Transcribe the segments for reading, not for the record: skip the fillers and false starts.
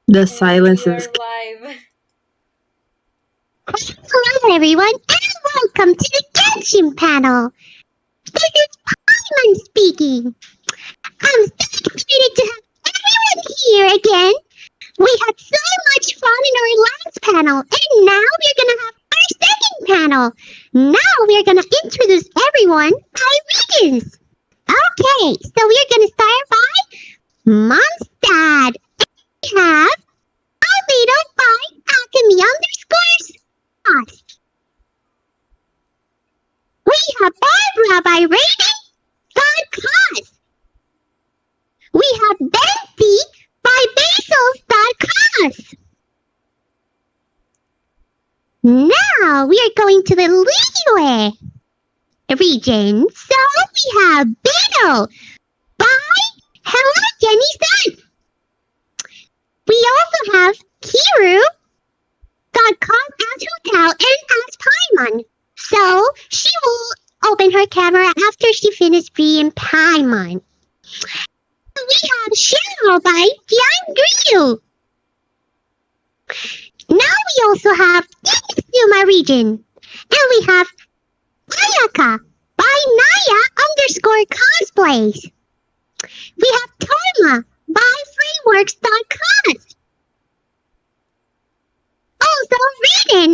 The And silence we is. are live. Hello, everyone, and welcome to the Genshin panel. This is Paimon speaking. I'm so excited to have everyone here again. We had so much fun in our last panel, and now we're gonna have our second panel. Now we're gonna introduce everyone by regions. Okay, so we're gonna start by Mondstadt. We have Albedo by Alchemy_us. We have Barbara by Rating.cos. We have Betsy by Basils.cos. Now we are going to the Liyue region. So we have Beto by Hello Jenny-san. We also have Kiru.com as Hotel and as Paimon. So she will open her camera after she finishes being Paimon. We have Cheryl by Jiangriu. Now we also have Inazuma region. And we have Ayaka by Naya_cosplays. We have Torma by Frameworks.com. Also written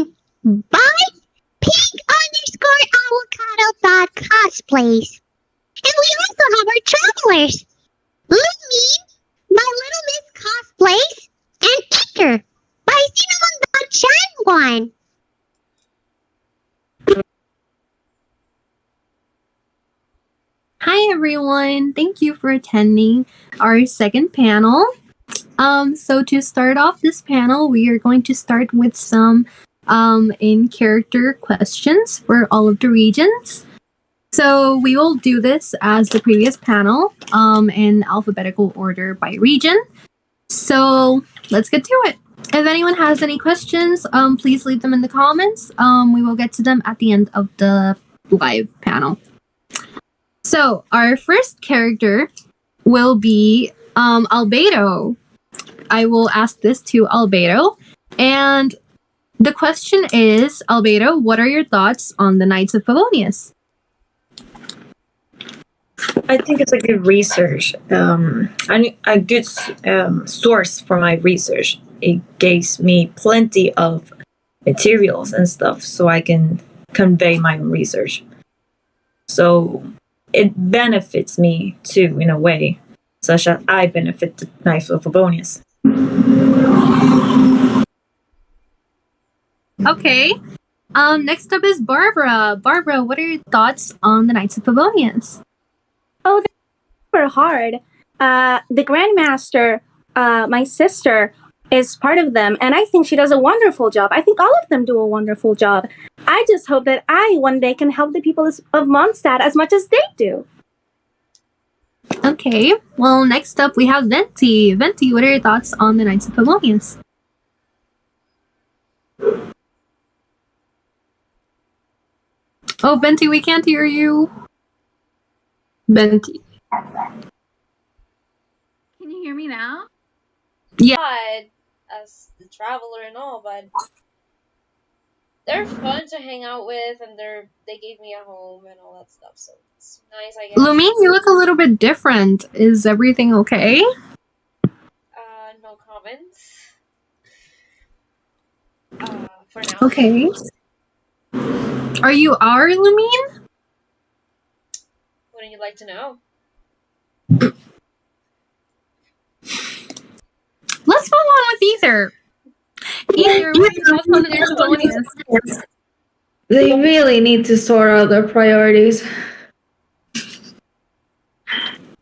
by pink_avocado.cosplays. And we also have our travelers. Lumine by Little Miss Cosplays and Iker by Cinnamon.Changwan. Hi everyone! Thank you for attending our second panel. So to start off this panel, we are going to start with some in-character questions for all of the regions. So we will do this as the previous panel, in alphabetical order by region. So let's get to it. If anyone has any questions, please leave them in the comments. We will get to them at the end of the live panel. So our first character will be Albedo. I will ask this to Albedo. And the question is, Albedo, what are your thoughts on the Knights of Favonius? I think it's a good research, a good source for my research. It gives me plenty of materials and stuff so I can convey my own research. So it benefits me too, in a way, such that I benefit the Knights of Favonius. Okay. Next up is Barbara. Barbara, what are your thoughts on the Knights of Favonius? Oh, they're super hard. The Grandmaster, my sister, is part of them, and I think she does a wonderful job. I think all of them do a wonderful job. I just hope that I one day can help the people of Mondstadt as much as they do. Okay. Well, next up we have Venti. Venti, what are your thoughts on the Knights of Favonius? Oh, Venti, we can't hear you. Venti. Can you hear me now? Yeah. God, as the traveler and all, but they're fun to hang out with, and they gave me a home and all that stuff, so it's nice, I guess. Lumine, you look a little bit different. Is everything okay? No comments. For now. Okay. Are you our Lumine? Wouldn't you like to know? Let's move on with Ether. Ether, what are your thoughts on the Knights of Favonius? They really need to sort out their priorities.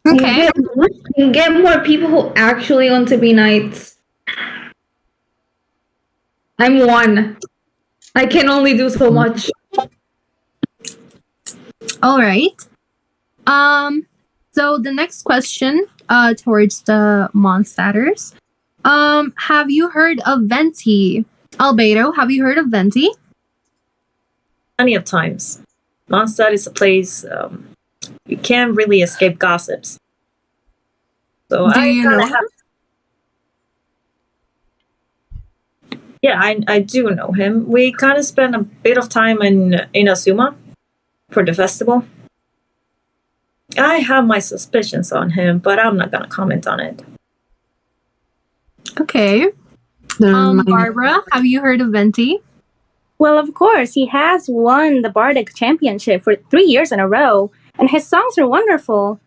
Okay. And get more people who actually want to be knights. I'm one. I can only do so much. All right. So the next question, towards the Mondstadters. Have you heard of Venti? Albedo, have you heard of Venti? Plenty of times. Mondstadt is a place you can't really escape gossips. So Do you know? Yeah, I do know him. We kind of spent a bit of time in Azuma for the festival. I have my suspicions on him, but I'm not gonna comment on it. Okay. Barbara, have you heard of Venti? Well, of course, he has won the Bardic Championship for 3 years in a row, and his songs are wonderful.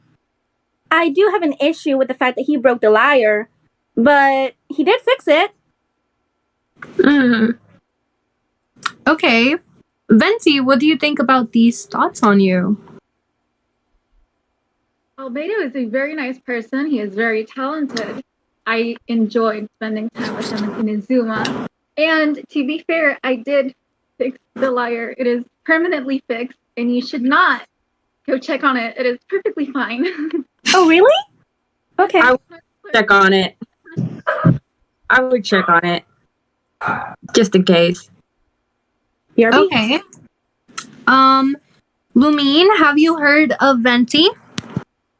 I do have an issue with the fact that he broke the lyre, but he did fix it. Okay. Venti, what do you think about these thoughts on you? Albedo is a very nice person. He is very talented. I enjoyed spending time with him in Inazuma. And to be fair, I did fix the lyre. It is permanently fixed, and you should not go check on it. It is perfectly fine. Oh, really? Okay. I would check on it. I would check on it. Just in case. BRB? Okay. Lumine, have you heard of Venti?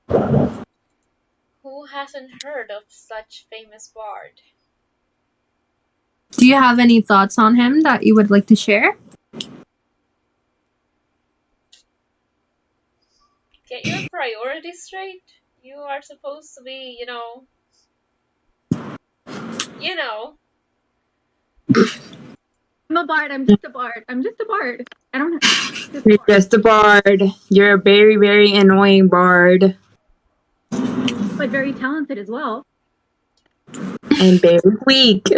Who hasn't heard of such famous bard? Do you have any thoughts on him that you would like to share? Get your priorities straight. You are supposed to be, you know. I'm a bard. I'm just a bard. I don't know. You're just a bard. You're a very, very annoying bard. But very talented as well. And very weak.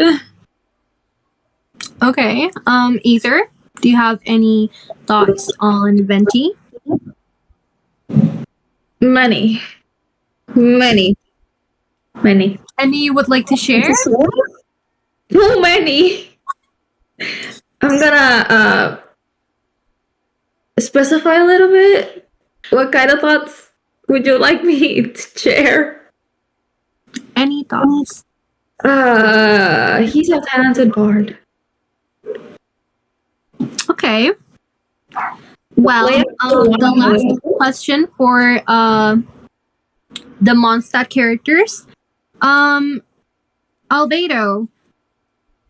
Okay. Ether, do you have any thoughts on Venti? Many. Any you would like to share? So many. I'm gonna specify a little bit. What kind of thoughts would you like me to share? Any thoughts? He's a talented bard. Okay. Well, the last question for the Mondstadt characters. Albedo,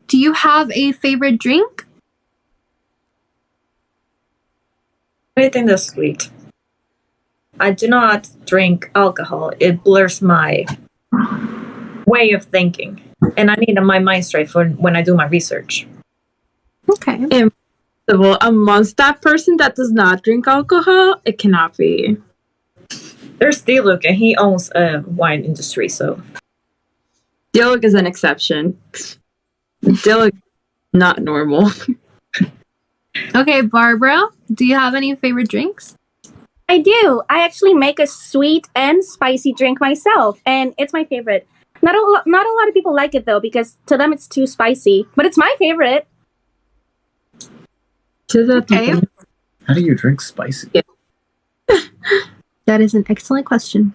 do you have a favorite drink? Anything that's sweet. I do not drink alcohol. It blurs my way of thinking. And I need my mind straight for when I do my research. Okay. Impossible. Amongst that person that does not drink alcohol, it cannot be. There's Diluc, and he owns a wine industry, so. Diluc is an exception. Diluc, not normal. Okay, Barbara, do you have any favorite drinks? I do. I actually make a sweet and spicy drink myself, and it's my favorite. Not a lot of people like it though, because to them it's too spicy. But it's my favorite. Okay. How do you drink spicy? That is an excellent question.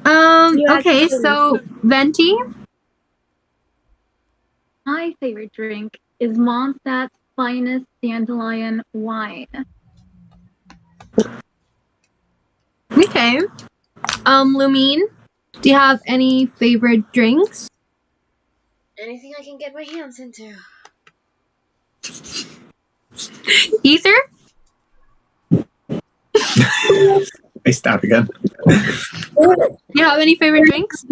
Okay, so Venti? My favorite drink is Mondstadt's finest dandelion wine. Okay. Lumine, do you have any favorite drinks? Anything I can get my hands into. Ether? I stop again. Do you have any favorite drinks?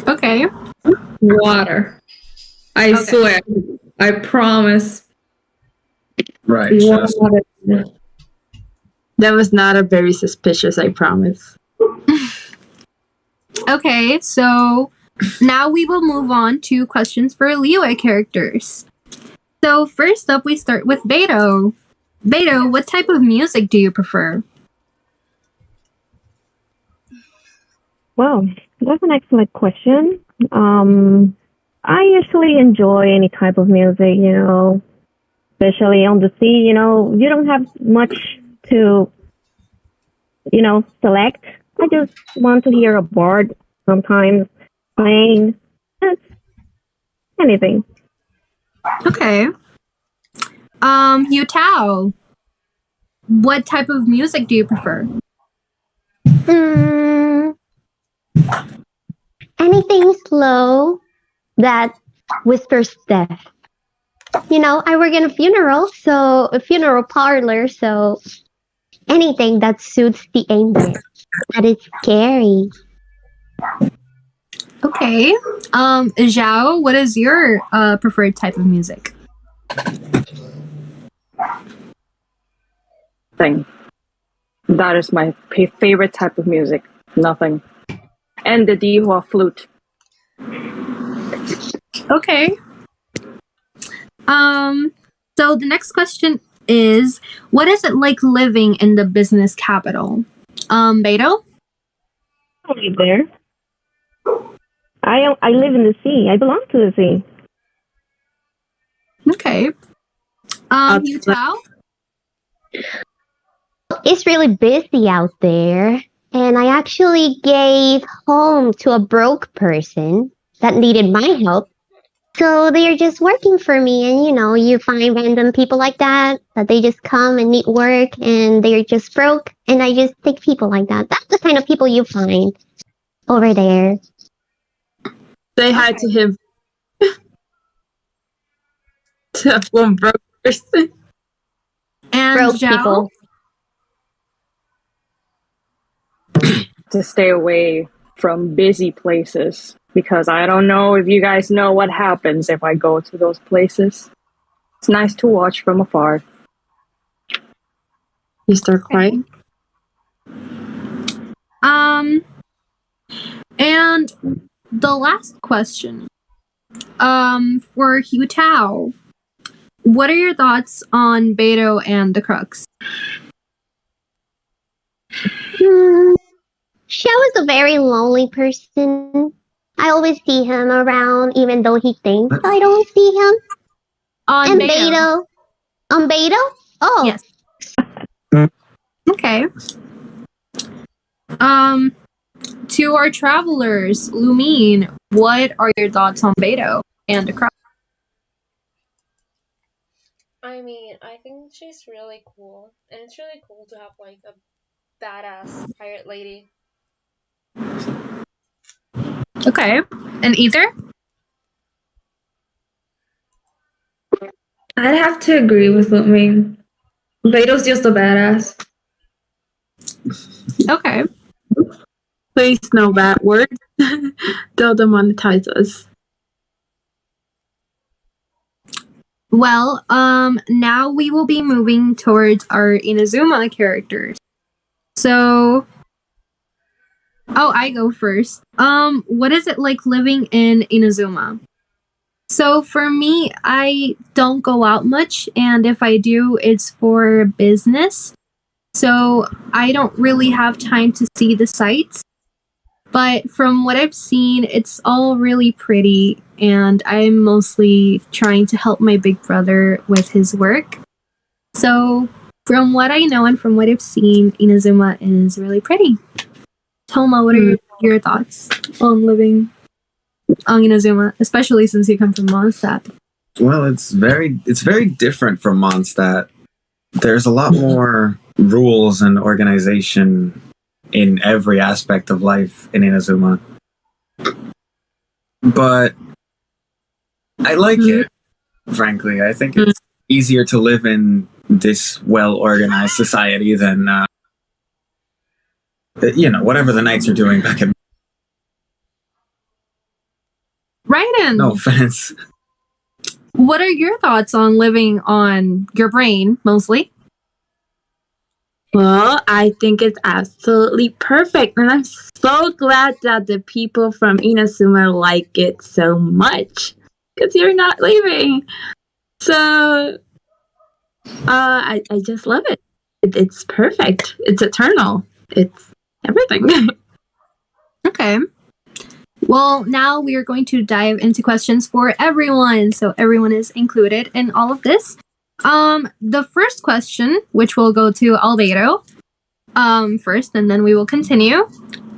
Okay. Water. I swear. I promise. Right. Just, Water. That was not a very suspicious, I promise. Okay, so now we will move on to questions for Liyue characters. So first up, we start with Beto. Beto, what type of music do you prefer? Well, that's an excellent question. I usually enjoy any type of music, especially on the sea, you don't have much to, select. I just want to hear a bard sometimes playing. That's anything. Okay. Yutao, what type of music do you prefer? anything slow that whispers death. I work in a funeral parlor, so anything that suits the ambient. That is scary. Okay. Zhao, what is your preferred type of music? Thing. That is my favorite type of music. Nothing. And the Dihua flute. Okay. So the next question is, what is it like living in the business capital? Beto? I live there. I live in the sea. I belong to the sea. Okay. Yu Tao? It's really busy out there, and I actually gave home to a broke person that needed my help. So they're just working for me, and you find random people like that they just come and need work, and they're just broke, and I just take people like that. That's the kind of people you find over there. Say hi to him. To one broke person. And Broke Zhao? people. To stay away from busy places, because I don't know if you guys know what happens if I go to those places. It's nice to watch from afar. You start crying. And the last question. For Hu Tao, what are your thoughts on Beto and the Crux? Xiao is a very lonely person. I always see him around, even though he thinks I don't see him. On And Beto. On Beto? Oh. Yes. Okay. To our travelers, Lumine, what are your thoughts on Beto and the Crux? I mean, I think she's really cool, and it's really cool to have like a badass pirate lady. Okay. And Ether? I'd have to agree with Lumine. Beto's just a badass. Okay. Please no bad words. They'll demonetize us. Well, now we will be moving towards our Inazuma characters. So, I go first. What is it like living in Inazuma? So for me, I don't go out much, and if I do, it's for business. So I don't really have time to see the sights. But from what I've seen, it's all really pretty, and I'm mostly trying to help my big brother with his work. So from what I know and from what I've seen, Inazuma is really pretty. Toma, what are your thoughts on living on Inazuma, especially since you come from Mondstadt? Well, it's very different from Mondstadt. There's a lot more rules and organization in every aspect of life in Inazuma. But I like it, frankly. I think it's easier to live in this well-organized society than, whatever the Knights are doing back in... Raiden! No offense. What are your thoughts on living on your brain, mostly? Well, I think it's absolutely perfect, and I'm so glad that the people from Inazuma like it so much, because you're not leaving. So, I just love it. It's perfect. It's eternal. It's everything. Okay. Well, now we are going to dive into questions for everyone, so everyone is included in all of this. The first question, which will go to Albedo, first, and then we will continue.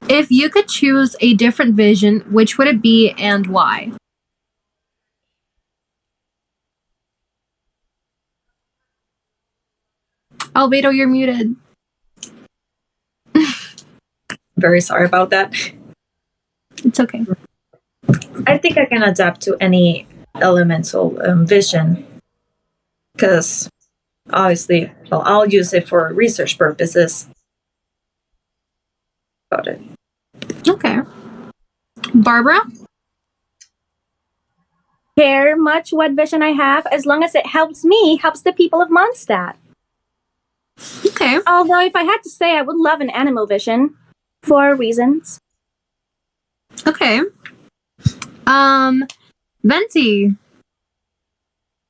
If you could choose a different vision, which would it be and why? Albedo, you're muted. Very sorry about that. It's okay. I think I can adapt to any elemental vision because obviously, well, I'll use it for research purposes. Got it. Okay. Barbara? Care much what vision I have, as long as it helps me, helps the people of Mondstadt. Okay. Although, if I had to say, I would love an animal vision for reasons. Okay. Venti.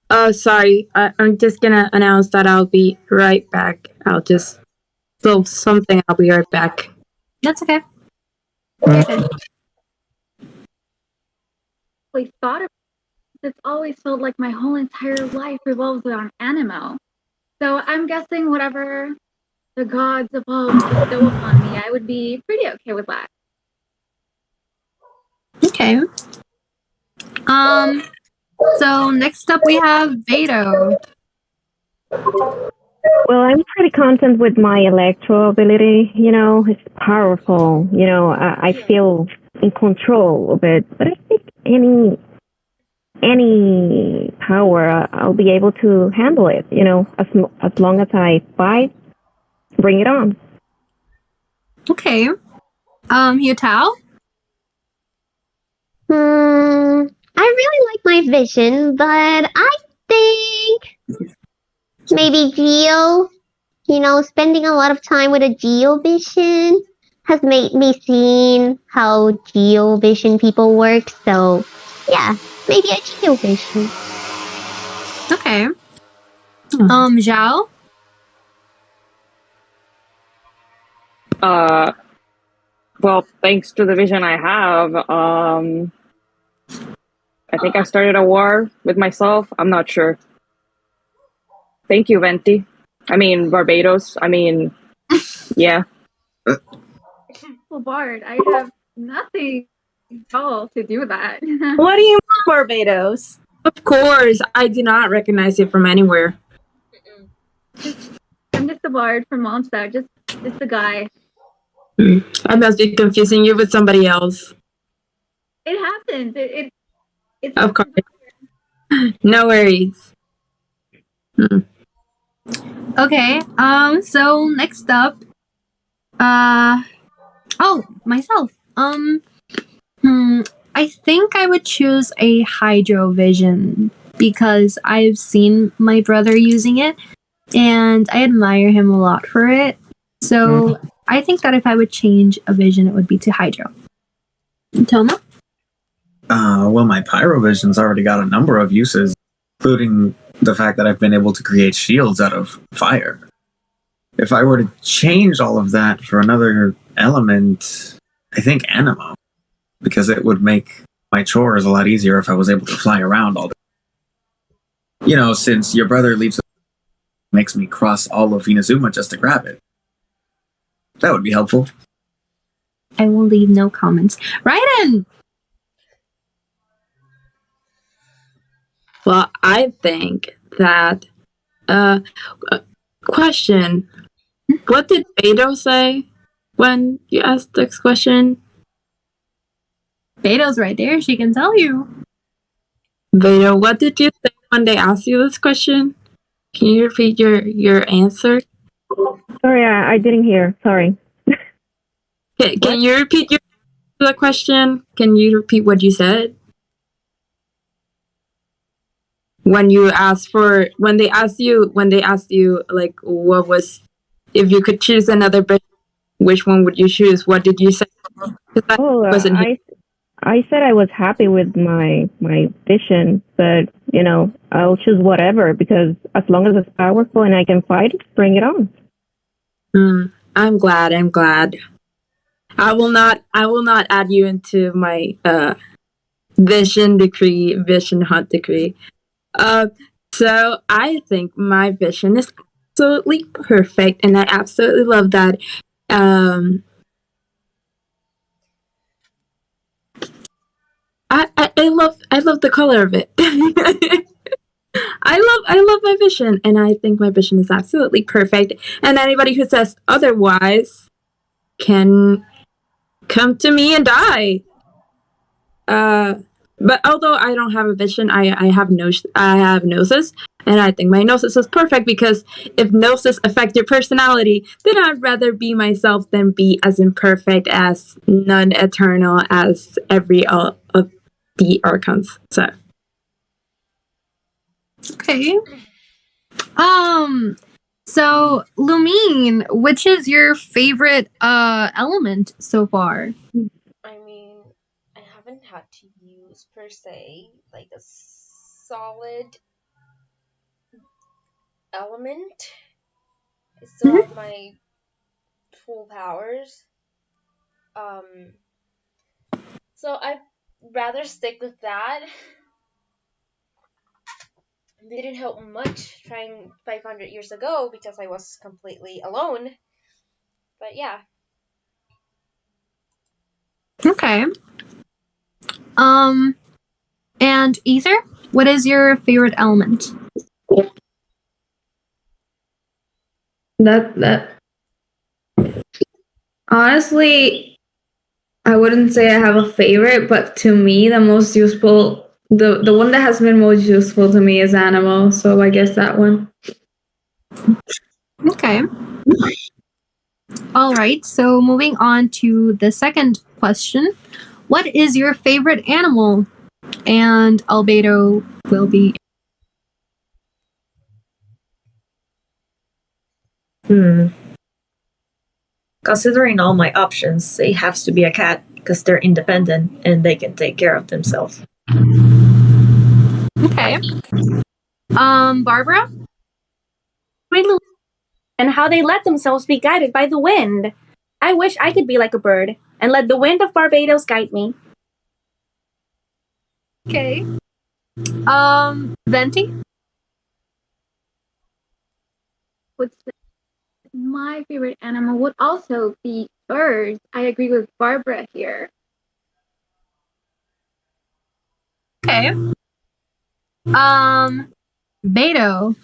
Oh, sorry. I'm just gonna announce that I'll be right back. I'll just solve something. I'll be right back. That's okay. Always thought of it's always felt like my whole entire life revolves around Animo. So I'm guessing whatever the gods above bestow upon me, I would be pretty okay with that. Okay. So next up we have Vado. Well, I'm pretty content with my electro ability. You know, it's powerful. You know, I feel in control of it. But I think any power, I'll be able to handle it. You know, as long as I fight, bring it on. Okay. Yutao? I really like my vision, but I think maybe Geo. You know, spending a lot of time with a Geo vision has made me see how Geo vision people work. So, yeah, maybe a Geo vision. Okay. Zhao? Well, thanks to the vision I have, I think I started a war with myself. I'm not sure. Thank you, Venti. I mean, Barbados. I mean, yeah. Well, Bard, I have nothing at all to do with that. What do you mean, Barbados? Of course, I do not recognize it from anywhere. I'm just a Bard from Mondstadt, just a guy. I must be confusing you with somebody else. It happens. It's Of course. No worries. Okay. So next up, myself. I think I would choose a hydro vision because I've seen my brother using it, and I admire him a lot for it. So I think that if I would change a vision, it would be to hydro. Toma? Well, my pyrovision's already got a number of uses, including the fact that I've been able to create shields out of fire. If I were to change all of that for another element, I think Animo, because it would make my chores a lot easier if I was able to fly around all day. You know, since your brother leaves, makes me cross all of Inazuma just to grab it. That would be helpful. I will leave no comments. Raiden! Well, I think that question. What did Beto say when you asked this question? Beto's right there. She can tell you. Beto, what did you say when they asked you this question? Can you repeat your answer? Sorry, I didn't hear. Sorry. Can you repeat the question? Can you repeat what you said? When they asked you like what was, if you could choose another bit, which one would you choose? What did you say? I said I was happy with my vision, but you know, I'll choose whatever because as long as it's powerful and I can fight, bring it on. I'm glad. I will not add you into my vision hunt decree. So I think my vision is absolutely perfect, and I absolutely love that. I love the color of it. I love my vision, and I think my vision is absolutely perfect. And anybody who says otherwise can come to me and die. But although I don't have a vision, I have gnosis, and I think my gnosis is perfect because if gnosis affect your personality, then I'd rather be myself than be as imperfect as non-eternal as every of the archons. So Okay. So Lumine, which is your favorite element so far? I mean, I haven't had to use per se like a solid element. I still have my full powers. So I'd rather stick with that. They didn't help much trying 500 years ago because I was completely alone. But yeah. Okay. And Ether, what is your favorite element? That honestly, I wouldn't say I have a favorite, but to me, the most useful, the one that has been most useful to me is animal. So I guess that one. Okay. All right. So moving on to the second question. What is your favorite animal? And Albedo will be. Considering all my options, it has to be a cat because they're independent and they can take care of themselves. Okay. Barbara? And how they let themselves be guided by the wind. I wish I could be like a bird and let the wind of Barbados guide me. Okay. Venti? My favorite animal would also be birds. I agree with Barbara here. Okay. Beto.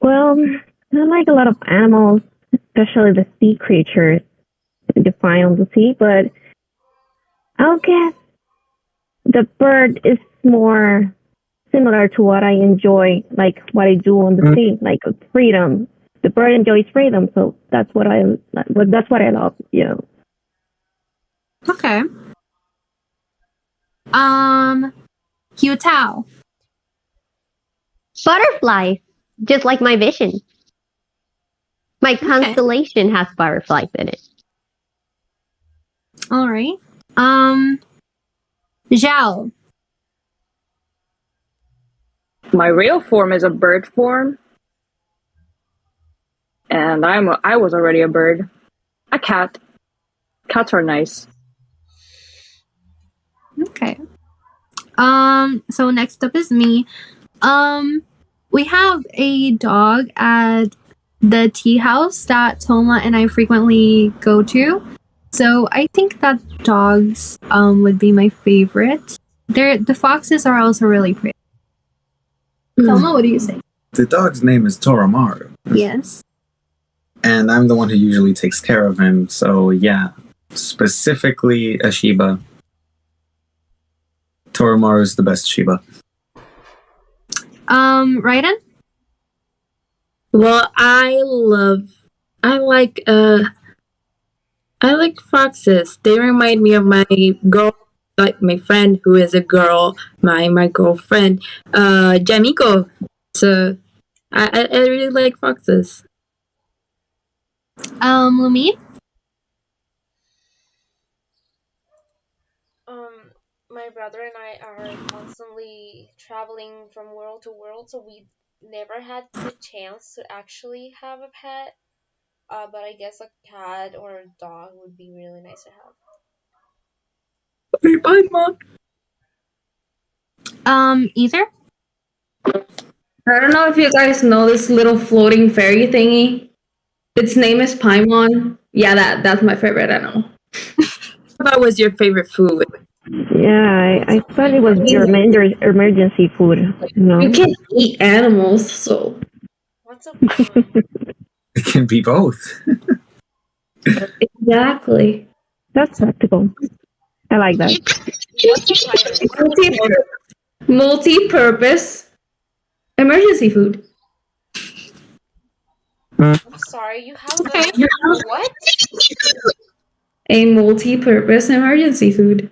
Well, I like a lot of animals, especially the sea creatures you find on the sea, but I'll guess the bird is more similar to what I enjoy, like what I do on the sea, like freedom. The bird enjoys freedom, so that's what I love. Okay. Hugh Tao. Butterflies, just like my vision. My constellation has butterflies in it. All right. Zhao. My real form is a bird form, and I was already a bird. A cat. Cats are nice. Okay. So next up is me. We have a dog at the tea house that Toma and I frequently go to. So I think that dogs would be my favorite. The foxes are also really pretty. Toma, what do you say? The dog's name is Toromaru. Yes. And I'm the one who usually takes care of him, so yeah. Specifically a Shiba. Toromaru's the best Shiba. Raiden? well, I like foxes. They remind me of my girl, like my friend who is a girl, my girlfriend, Jamiko. So I really like foxes. Lumine? My brother and I are constantly traveling from world to world, so we never had the chance to actually have a pet. But I guess a cat or a dog would be really nice to have. Okay, bye, Mom. Ether? I don't know if you guys know this little floating fairy thingy. Its name is Paimon. Yeah, that's my favorite animal. What was your favorite food? Yeah, I thought it was your emergency food. You can't eat animals, so. What's up with that? It can be both. Exactly. That's practical. I like that. What's your pirate? Multi-purpose emergency food. I'm sorry, you have a what? A multi-purpose emergency food.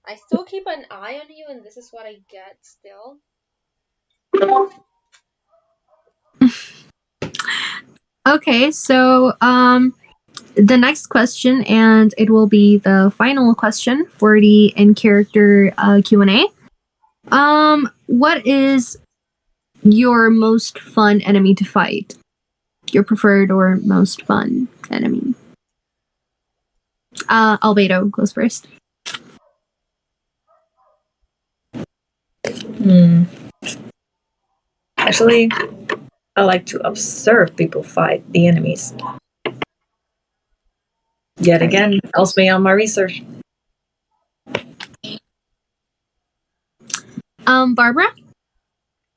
I still keep an eye on you, and this is what I get still. Okay, so the next question, and it will be the final question for the in-character Q&A. What is your most fun enemy to fight? Your preferred or most fun enemy? Albedo goes first. Actually, I like to observe people fight the enemies. Yet again, helps me on my research. Barbara?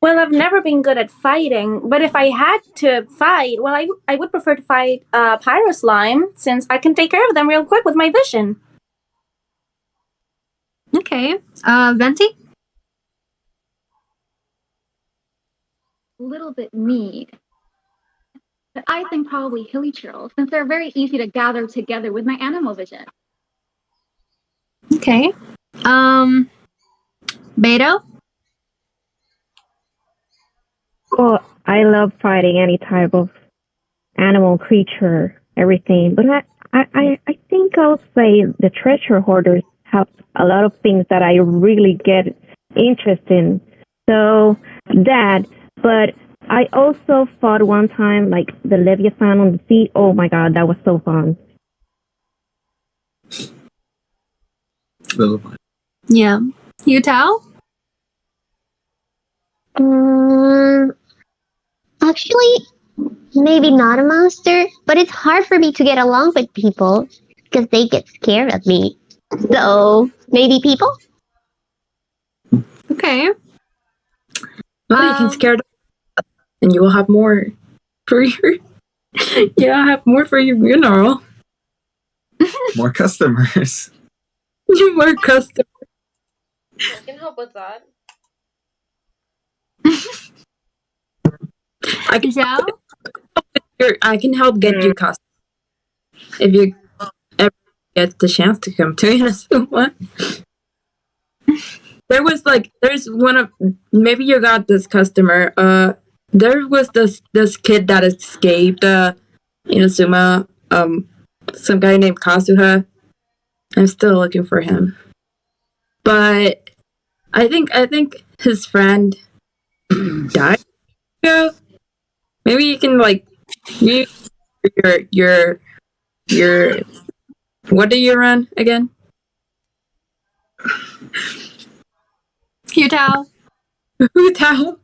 Well, I've never been good at fighting, but if I had to fight, well, I would prefer to fight Pyro Slime, since I can take care of them real quick with my vision. Okay. Venti? A little bit mean. But I think probably hilly churls, since they're very easy to gather together with my animal vision. Okay. Beto? Well, I love fighting any type of animal, creature, everything. But I think I'll say the treasure hoarders have a lot of things that I really get interested in. So that, but I also fought one time like the Leviathan on the sea. Oh my god, that was so fun. Yeah. Yutao? Actually, maybe not a monster, but it's hard for me to get along with people because they get scared of me. So, maybe people? Okay. Well, you can scare them, and you will have more for your. Yeah, have more for your funeral. More customers. More customers. I can help with that. I can help get you customers if you ever get the chance to come to Inazuma. There's one of, maybe you got this customer. There was this kid that escaped Inazuma. Some guy named Kazuha. I'm still looking for him, but I think his friend died. Yeah, maybe you can use your what do you run again? Yutao. Yutao.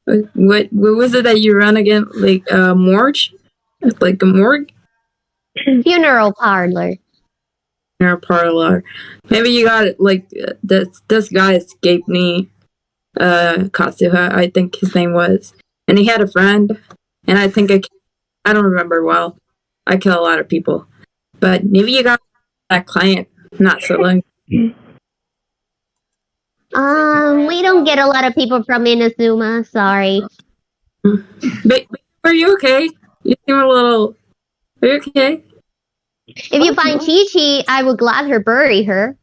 What was it that you run again? Like morgue? Like a morgue? Funeral parlor. Funeral parlor. Maybe you got it. Like this guy escaped me. Katsuha, I think his name was, and he had a friend, and I think I don't remember well. I kill a lot of people, but maybe you got that client not so long. We don't get a lot of people from Inazuma. Sorry. But are you okay? You seem a little. Are you okay? If you find Chi-Chi, I will glad her bury her.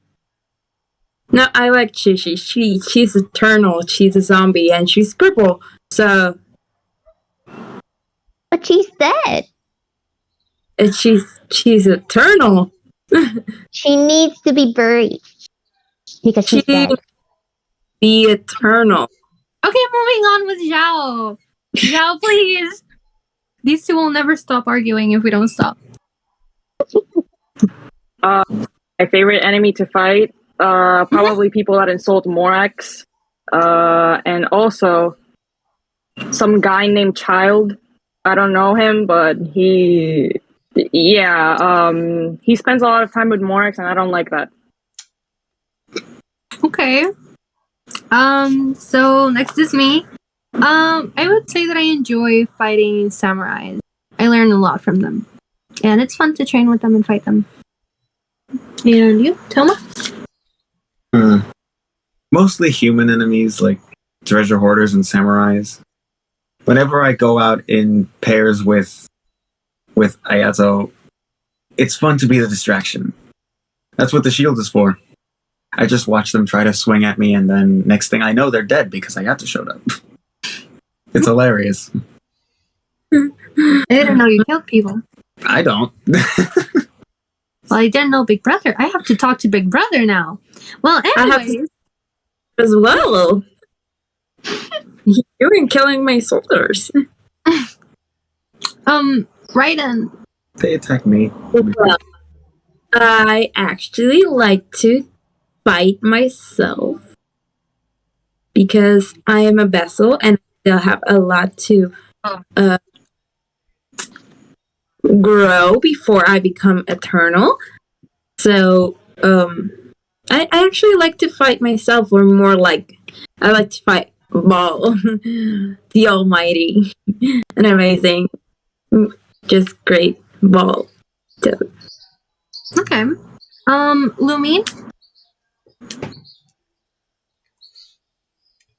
No, I like Chi-Chi. She's eternal. She's a zombie, and she's purple. So. But she's dead. And she's eternal. She needs to be buried because she's dead. Be eternal. Okay, moving on with Zhao. Zhao, please. These two will never stop arguing if we don't stop. My favorite enemy to fight, probably people that insult Morax, and also some guy named Child. I don't know him, but he spends a lot of time with Morax, and I don't like that. Okay. So next is me. I would say that I enjoy fighting samurais. I learn a lot from them. And it's fun to train with them and fight them. And you, Toma? Mostly human enemies like treasure hoarders and samurais. Whenever I go out in pairs with Ayato, it's fun to be the distraction. That's what the shield is for. I just watch them try to swing at me, and then next thing I know, they're dead because Ayato showed up. It's hilarious. I didn't know you killed people. I don't. Well, I didn't know Big Brother. I have to talk to Big Brother now. Well, I have anyways. to as well. You've been killing my soldiers. Raiden. They attack me. Well, I actually like to fight myself because I am a vessel and I have a lot to grow before I become eternal. So I actually like to fight myself, or more like I like to fight Baal, the Almighty, and amazing, just great Baal. Okay. Lumine?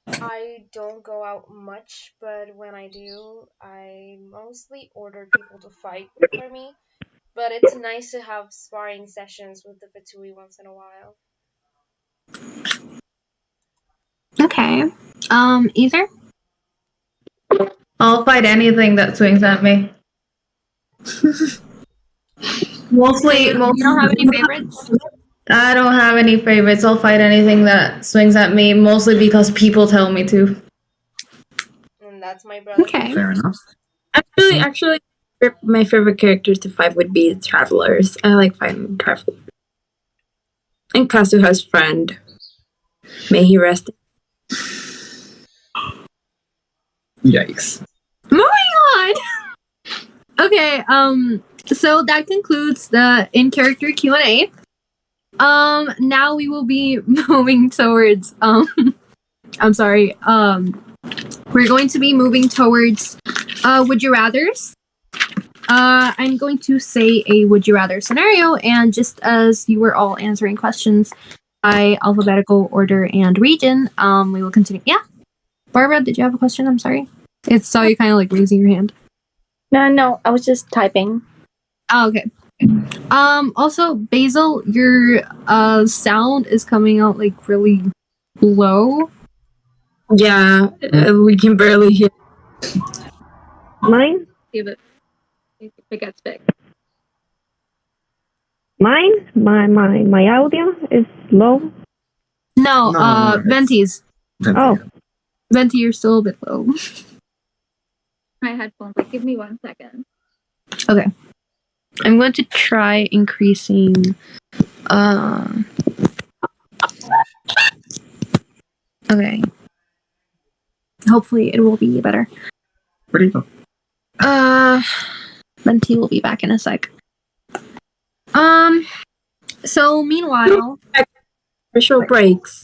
I don't go out much, but when I do, I mostly order people to fight for me. But it's nice to have sparring sessions with the Fatui once in a while. Okay. Ether? I'll fight anything that swings at me. Mostly, You don't have any favorites? I don't have any favorites. I'll fight anything that swings at me, mostly because people tell me to. And that's my brother. Okay. Fair enough. Actually, my favorite characters to fight would be the Travelers. I like fighting Travelers. And Kazuha's friend. May he rest. Yikes. Moving on! Okay, so that concludes the in-character Q&A. Now we will be moving towards, I'm sorry, we're going to be moving towards, Would You Rathers. I'm going to say a Would You Rather scenario, and just as you were all answering questions by alphabetical order and region, we will continue. Yeah? Barbara, did you have a question? I'm sorry. I saw you kind of like raising your hand. No, I was just typing. Oh, okay. Also, Basil, your sound is coming out like really low. Yeah, we can barely hear. Mine? See if it gets big. Mine? My audio is low? No, No, it's- Venti's. Oh. Venti, you're still a bit low. My headphones. Like, give me 1 second. Okay. I'm going to try increasing okay. Hopefully it will be better. Where do you go? Venti will be back in a sec. So meanwhile, Commercial breaks.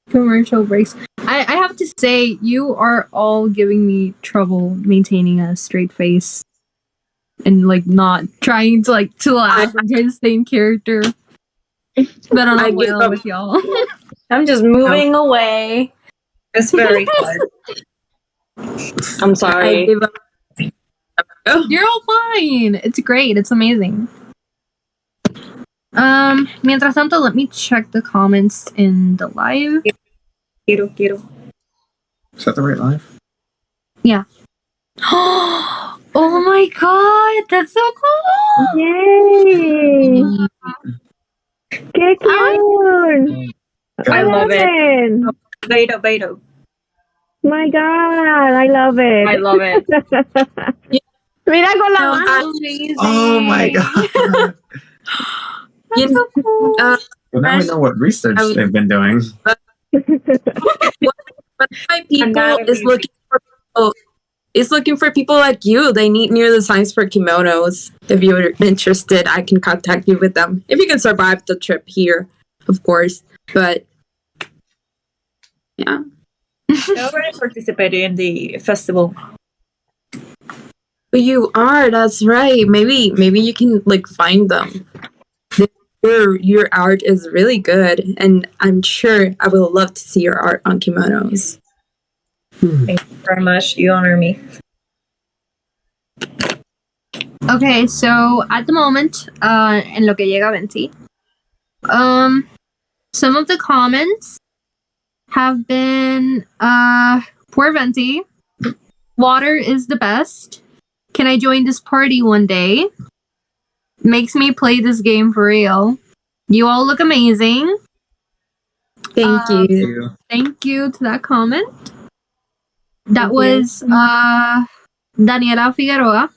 commercial breaks. I have to say, you are all giving me trouble maintaining a straight face and like not trying to laugh and try to stay in character. But I I give don't know up. with y'all. I'm just moving away. It's very hard. I'm I sorry. give up. Oh, You're all fine. It's great. It's amazing. Mientras tanto, let me check the comments in the live. Quiero. Is that the right live? Oh my god, that's so cool! Yay! ¡Qué cute! I love it. it! Beto. My god, I love it. I love it. Mira con la No, mano. Amazing. Oh my god. you know, Well, now we know what research I was- they've been doing. but my people is looking for people like you. They need new designs for kimonos. If you're interested, I can contact you with them. If you can survive the trip here, of course. But yeah. I already participated in the festival. You are. That's right. Maybe you can like find them. Your art is really good, and I'm sure I will love to see your art on kimonos. Thank you very much. You honor me. Okay, so at the moment, en lo que llega Venti, some of the comments have been, poor Venti, water is the best. Can I join this party one day? Makes me play this game for real. You all look amazing. Thank you. Thank you to that comment. That was Daniela Figueroa.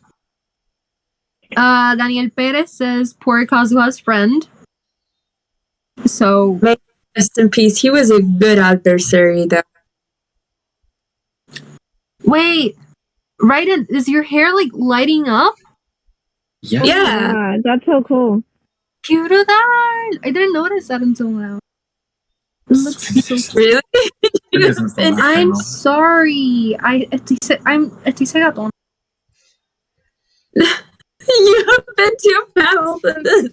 Daniel Perez says, poor Kazuha's friend. So, rest in peace. He was a good adversary, though. Wait, Raiden, is your hair like lighting up? Yeah, that's so cool. Cute that. I didn't notice that until now. It looks so cute. Really? And I'm sorry. I'm etisegaton. You have been to panels in this.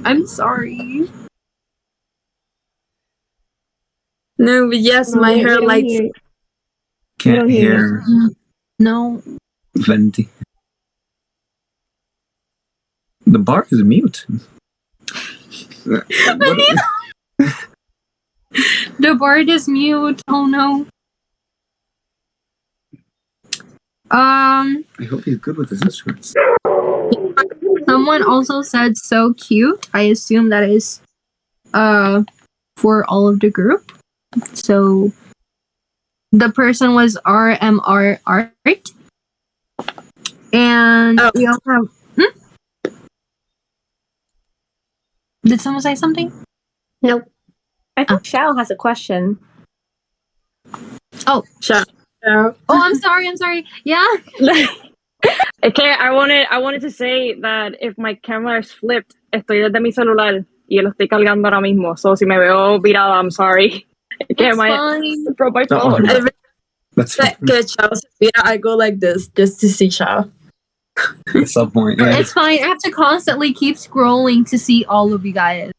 I'm sorry. No, but yes, my hair lights. Can't hear No. Venti. The bar is mute. The board is mute. Oh no. I hope he's good with his instruments. Someone also said so cute. I assume that is for all of the group. So the person was RMR Art. And we also have Did someone say something? Nope. I think Xiao has a question. Oh, Xiao. Oh, I'm sorry. Yeah. Okay, I wanted to say that if my camera is flipped, estoy desde mi celular y lo estoy cargando ahora mismo. So si me veo virada, I'm sorry. Okay, fine. Broke my phone. That's fine. Get Xiao. Yeah, I go like this just to see Xiao. At some point, yeah. It's fine. I have to constantly keep scrolling to see all of you guys.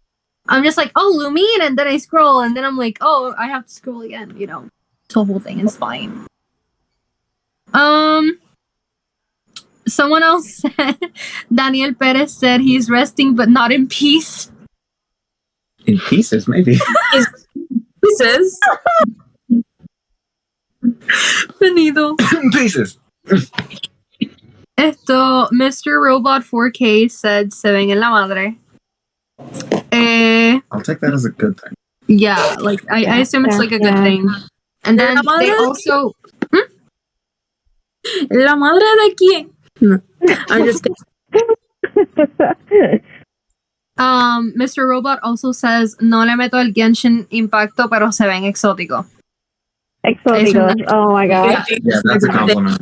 I'm just like, oh, Lumine, and then I scroll, and then I'm like, oh, I have to scroll again. You know, the whole thing is fine. Someone else said, Daniel Perez said he's resting, but not in peace. In pieces, maybe. Pieces. Venido. In pieces. Mr. Robot 4K said, se ven en la madre. I'll take that as a good thing. Yeah, like, I assume it's like a good thing. And then they also... La madre de quién? No, I'm just kidding. Mr. Robot also says, no le meto el Genshin Impacto, pero se ven exótico. Exótico. Oh my god. Yeah, that's a compliment.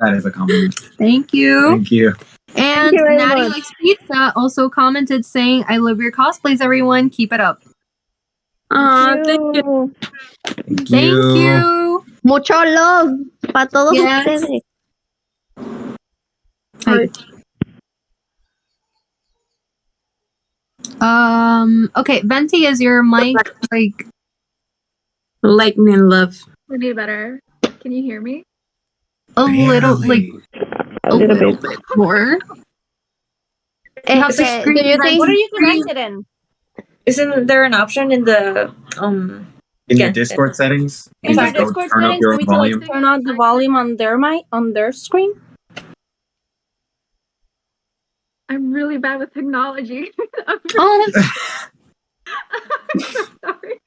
That is a compliment. Thank you. Thank you. And Thank you very Natty much. Likes Pizza also commented saying, I love your cosplays, everyone. Keep it up. Thank you. Thank Thank you. Mucho love para todos Yes. ustedes. Okay, Venti, is your mic like Lightning love. Any better? Can you hear me? a little Barely. a little bit more? You have to Okay, scream, do you Venti. think- What are you connected in? Isn't there an option in the In your Yeah. Discord settings, you In our just go Discord turn up settings, your do we tell volume. to turn on the volume on their mic on their screen? I'm really bad with technology. I'm Oh, so sorry.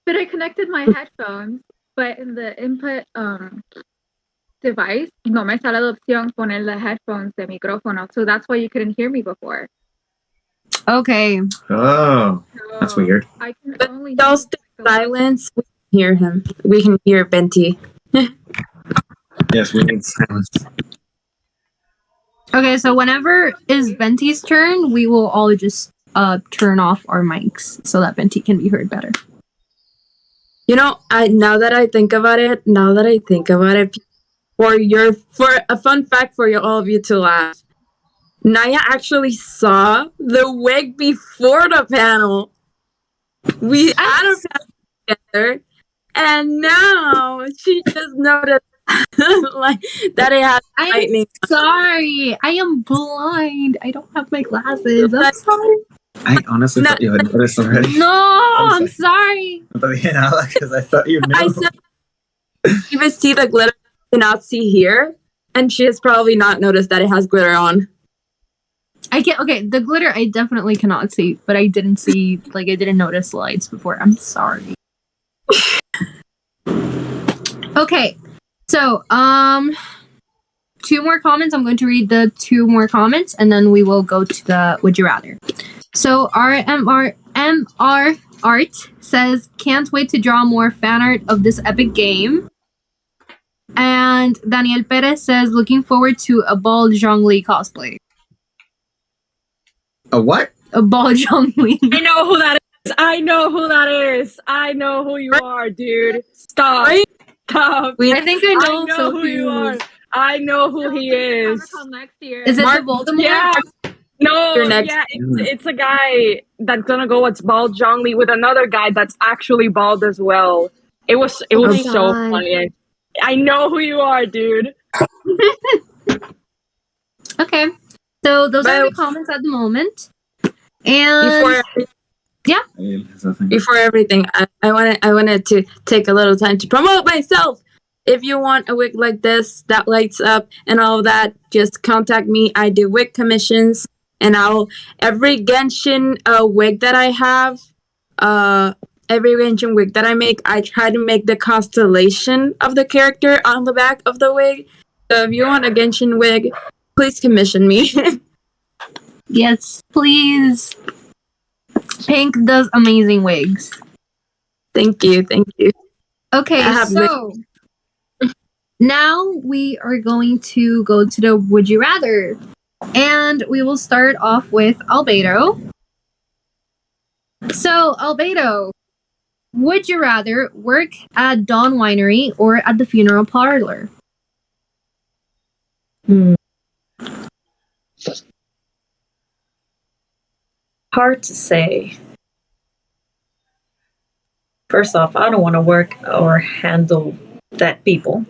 But I connected my headphones, but in the input device, no me sale la opción poner the headphones de micrófono, so that's why you couldn't hear me before. okay. Oh, that's So weird. I can only Those silence, we can hear him. We can hear Venti. Yes, we need silence. Okay, so whenever is Venti's turn, we will all just turn off our mics so that Venti can be heard better. You know, now that I think about it, for a fun fact for all of you to laugh. Naya actually saw the wig before the panel. We had a panel together, and now she just noticed like that it has lightning. Sorry, I am blind. I don't have my glasses. I'm sorry. I honestly thought you had noticed already. No, I'm sorry. Because I thought you knew. I said, even see the glitter I cannot see here, and she has probably not noticed that it has glitter on. Okay, the glitter I definitely cannot see, but I didn't notice the lights before. I'm sorry. Okay, so, 2 more comments. I'm going to read the 2 more comments, and then we will go to the Would You Rather. So, RMR Art says, can't wait to draw more fan art of this epic game. And Daniel Perez says, looking forward to a Ball Zhongli cosplay. A what? A Ball Zhongli. I know who that is. I know who that is. I know who you are, dude. Stop. Stop. I think I know, who you are. I know who he is. Next year. Is it the Voldemort? Yeah. No, next. yeah, it's a guy that's gonna go as bald Zhongli with another guy that's actually bald as well. It was so funny. I know who you are, dude. Okay. So those are the comments at the moment. And before everything, I wanted to take a little time to promote myself. If you want a wig like this that lights up and all of that, just contact me. I do wig commissions, and every Genshin wig that I have, every Genshin wig that I make, I try to make the constellation of the character on the back of the wig. So if you want a Genshin wig, please commission me. Yes, please. Pink does amazing wigs. Thank you. Okay, so now we are going to go to the Would You Rather. And we will start off with Albedo. So, Albedo, would you rather work at Dawn Winery or at the funeral parlor? Hard to say. First off, I don't want to work or handle dead people.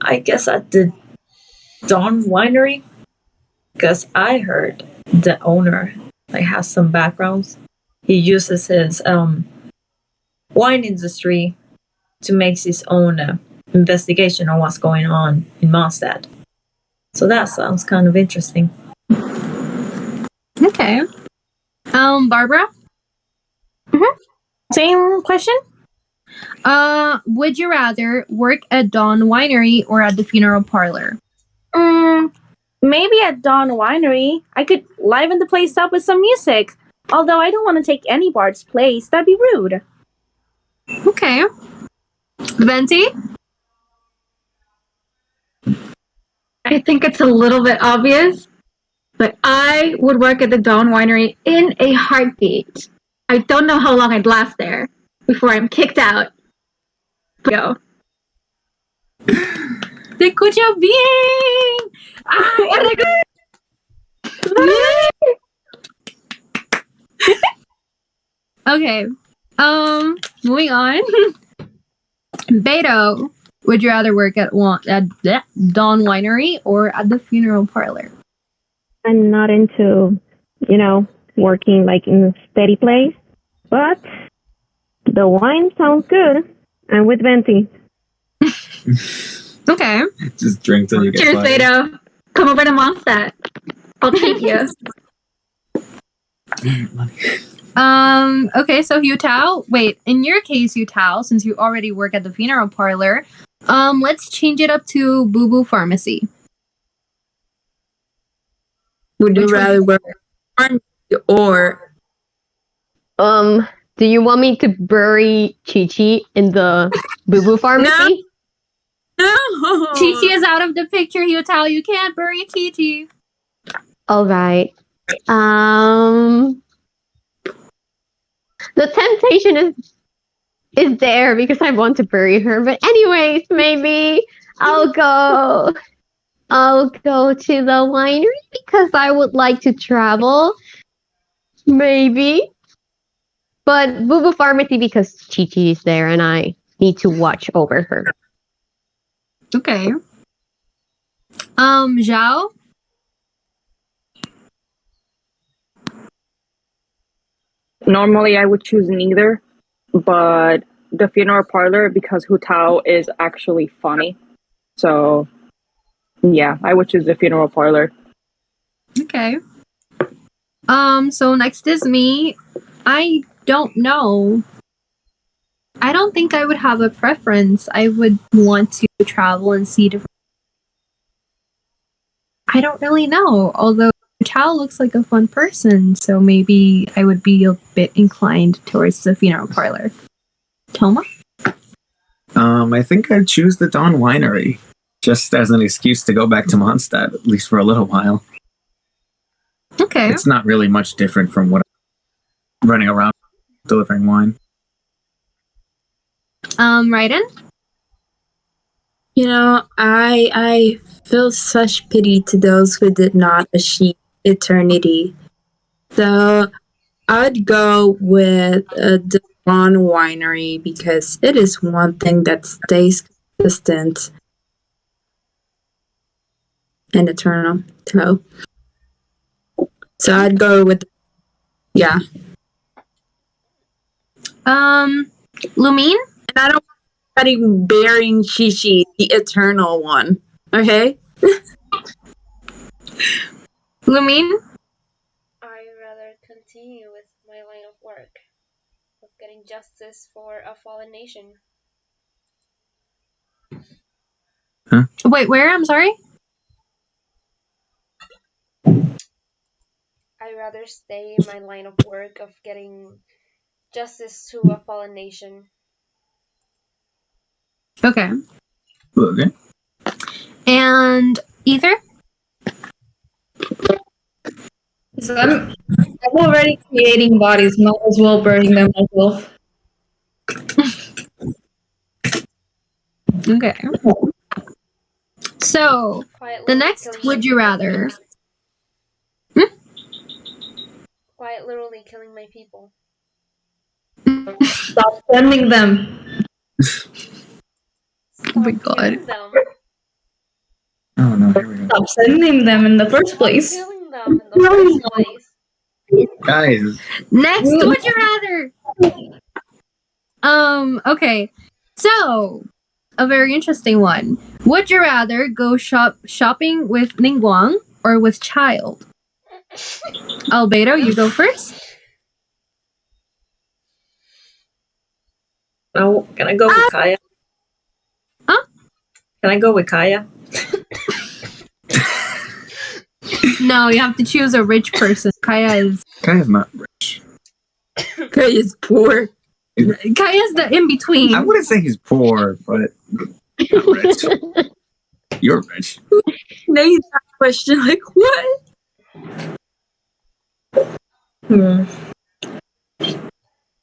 I guess at the Dawn Winery, because I heard the owner has some backgrounds. He uses his wine industry to make his own investigation on what's going on in Mondstadt. So that sounds kind of interesting. Okay. Barbara? Same question? Would you rather work at Dawn Winery or at the funeral parlor? Maybe at Dawn Winery. I could liven the place up with some music. Although I don't want to take any bard's place. That'd be rude. Okay. Venti? I think it's a little bit obvious, but I would work at the Dawn Winery in a heartbeat. I don't know how long I'd last there before I'm kicked out. Go. Te escucho bien. Okay. Moving on. Beto, would you rather work at Dawn Winery or at the funeral parlor? I'm not into, working like in a steady place, but the wine sounds good. I'm with Venti. Okay. Just drink till you get Cheers, fired. Beto. Come over to Mondstadt. I'll treat you. Okay, so Yutao, wait, in your case, Yutao, since you already work at the funeral parlor, let's change it up to Boo Boo Pharmacy. Would you rather work or do you want me to bury Chi-Chi in the Boo Boo Pharmacy? No. Chi-Chi is out of the picture, Yutao. You can't bury Chi-Chi. All right. The temptation is is there because I want to bury her. But anyways, maybe I'll go. I'll go to the winery because I would like to travel. Maybe. But Bubu Pharmacy because Chi Chi is there and I need to watch over her. Okay. Zhao? Normally, I would choose neither, but the funeral parlor because Hu Tao is actually funny. So, yeah, I would choose the funeral parlor. Okay. So next is me. I don't know. I don't think I would have a preference. I would want to travel and see different. I don't really know. Although Chao looks like a fun person, so maybe I would be a bit inclined towards the funeral parlor. Toma? I think I'd choose the Dawn Winery, just as an excuse to go back to Mondstadt, at least for a little while. Okay. It's not really much different from what I'm running around delivering wine. Raiden? You know, I feel such pity to those who did not achieve eternity. So I'd go with the Dawn Winery because it is one thing that stays consistent and eternal. So I'd go with, yeah. Lumine? And I don't want anybody burying Shishi, the eternal one. Okay? Lumine? I'd rather continue with my line of work of getting justice for a fallen nation. Huh? Wait, where? I'm sorry? I'd rather stay in my line of work of getting justice to a fallen nation. Okay. Okay. And Ether? So I'm already creating bodies, might as well burning them myself. Okay. So, Quite the literally next killing would my you people. rather? Quite literally killing my people. Stop sending them. Oh my Stop god. killing them. Oh no, here we go. Stop sending them in the first Stop place. killing them in the first place. Guys, Next would you rather? Okay. So, a very interesting one. Would you rather go shopping with Ningguang or with Child? Albedo, you go first. Oh, can I go with Kaya? Huh? Can I go with Kaya? No, you have to choose a rich person. Kaya's not rich. Kaya is poor. Kaya's the in between. I wouldn't say he's poor, but not rich. You're rich. They that question like what?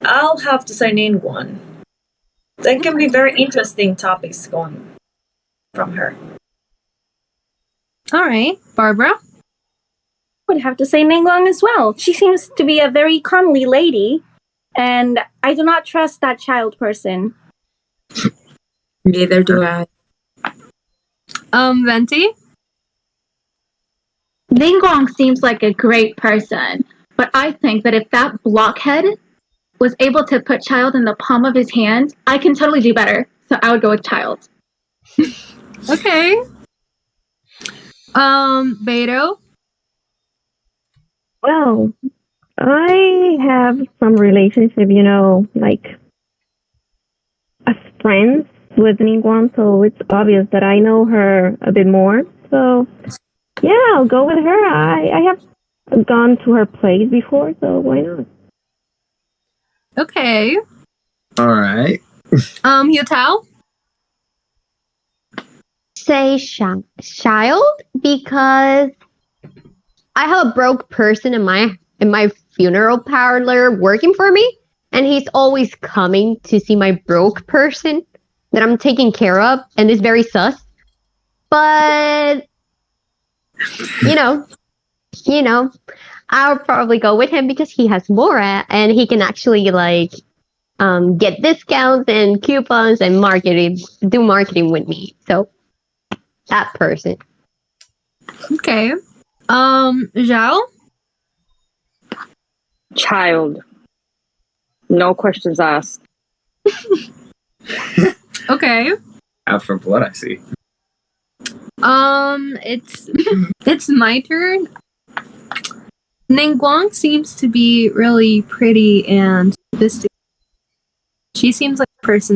I'll have to say Ningguang. There can be very interesting topics going from her. All right, Barbara. Would have to say Ningguang as well. She seems to be a very comely lady, and I do not trust that child person. Neither do I. Venti. Ningguang seems like a great person, but I think that if that blockhead was able to put Child in the palm of his hand, I can totally do better. So I would go with Child. Okay. Beto. Well, I have some relationship, like as friends with Ningguang, so it's obvious that I know her a bit more. So, yeah, I'll go with her. I have gone to her place before, so why not? Okay. All right. Yutao. Say child because I have a broke person in my funeral parlor working for me, and he's always coming to see my broke person that I'm taking care of, and it's very sus. But you know, I'll probably go with him because he has Mora and he can actually like get discounts and coupons and do marketing with me. So that person. Okay. Zhao? Child. No questions asked. Okay. Out for blood, I see. It's my turn. Ningguang seems to be really pretty and sophisticated. She seems like a person.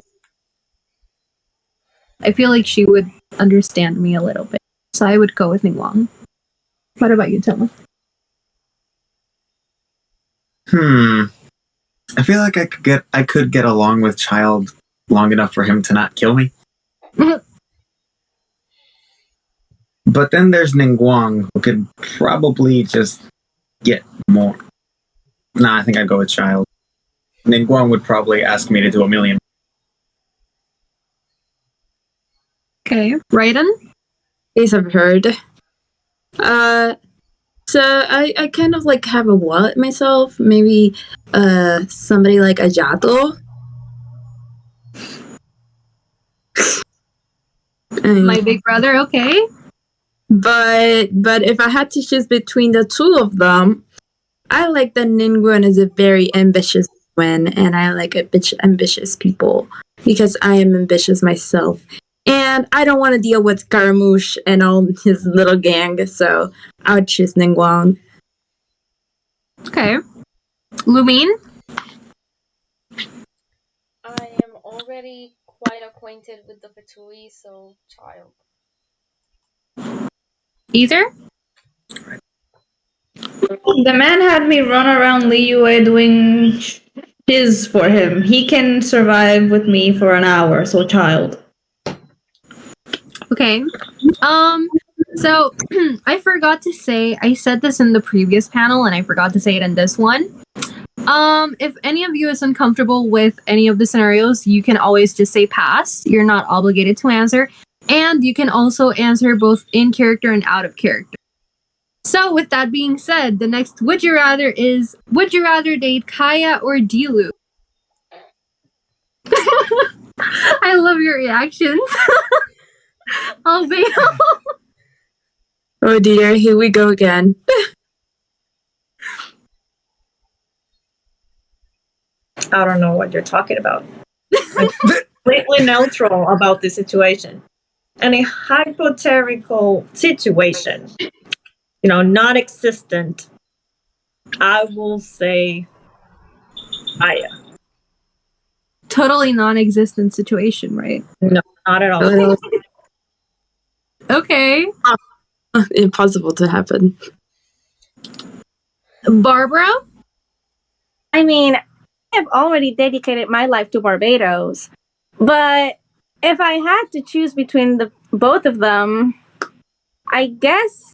I feel like she would understand me a little bit. So I would go with Ningguang. What about you, Thomas? I feel like I could get along with Child long enough for him to not kill me. But then there's Ningguang, who could probably just get more. Nah, I think I'd go with Child. Ningguang would probably ask me to do 1,000,000. Okay. Raiden? Yes, I've heard. So I kind of like have a wallet myself. Maybe somebody like a Jato. My big brother, okay. But if I had to choose between the two of them, I like that Ningguang is a very ambitious one, and I like ambitious people because I am ambitious myself. And I don't want to deal with Scaramouche and all his little gang, so I would choose Ningguang. Okay. Lumine? I am already quite acquainted with the Fatui, so Child. Either? The man had me run around Liyue doing shiz for him. He can survive with me for an hour, so Child. Okay. So I forgot to say, I said this in the previous panel and I forgot to say it in this one. If any of you is uncomfortable with any of the scenarios, you can always just say pass. You're not obligated to answer. And you can also answer both in character and out of character. So with that being said, the next would you rather is, would you rather date Kaya or Dilu? I love your reactions. Albedo. Oh dear, here we go again. I don't know what you're talking about. I'm completely neutral about the situation. In a hypothetical situation, not existent, I will say Aya. Totally non-existent situation, right? No, not at all. Okay. Impossible to happen. Barbara? I mean, I've already dedicated my life to Barbados, but if I had to choose between both of them, I guess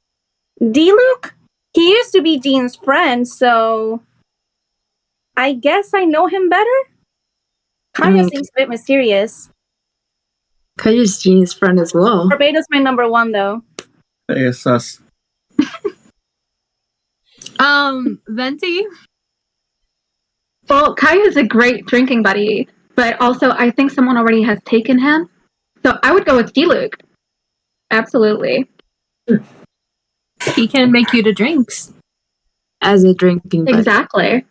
D-Luke? He used to be Jean's friend, so I guess I know him better? Kaya seems a bit mysterious. Kaya's Jean's friend as well. Barbados my number one, though. Hey, sus. Venti? Well, Kai is a great drinking buddy, but also I think someone already has taken him. So I would go with D-Luke. Absolutely. He can make you the drinks. As a drinking buddy. Exactly.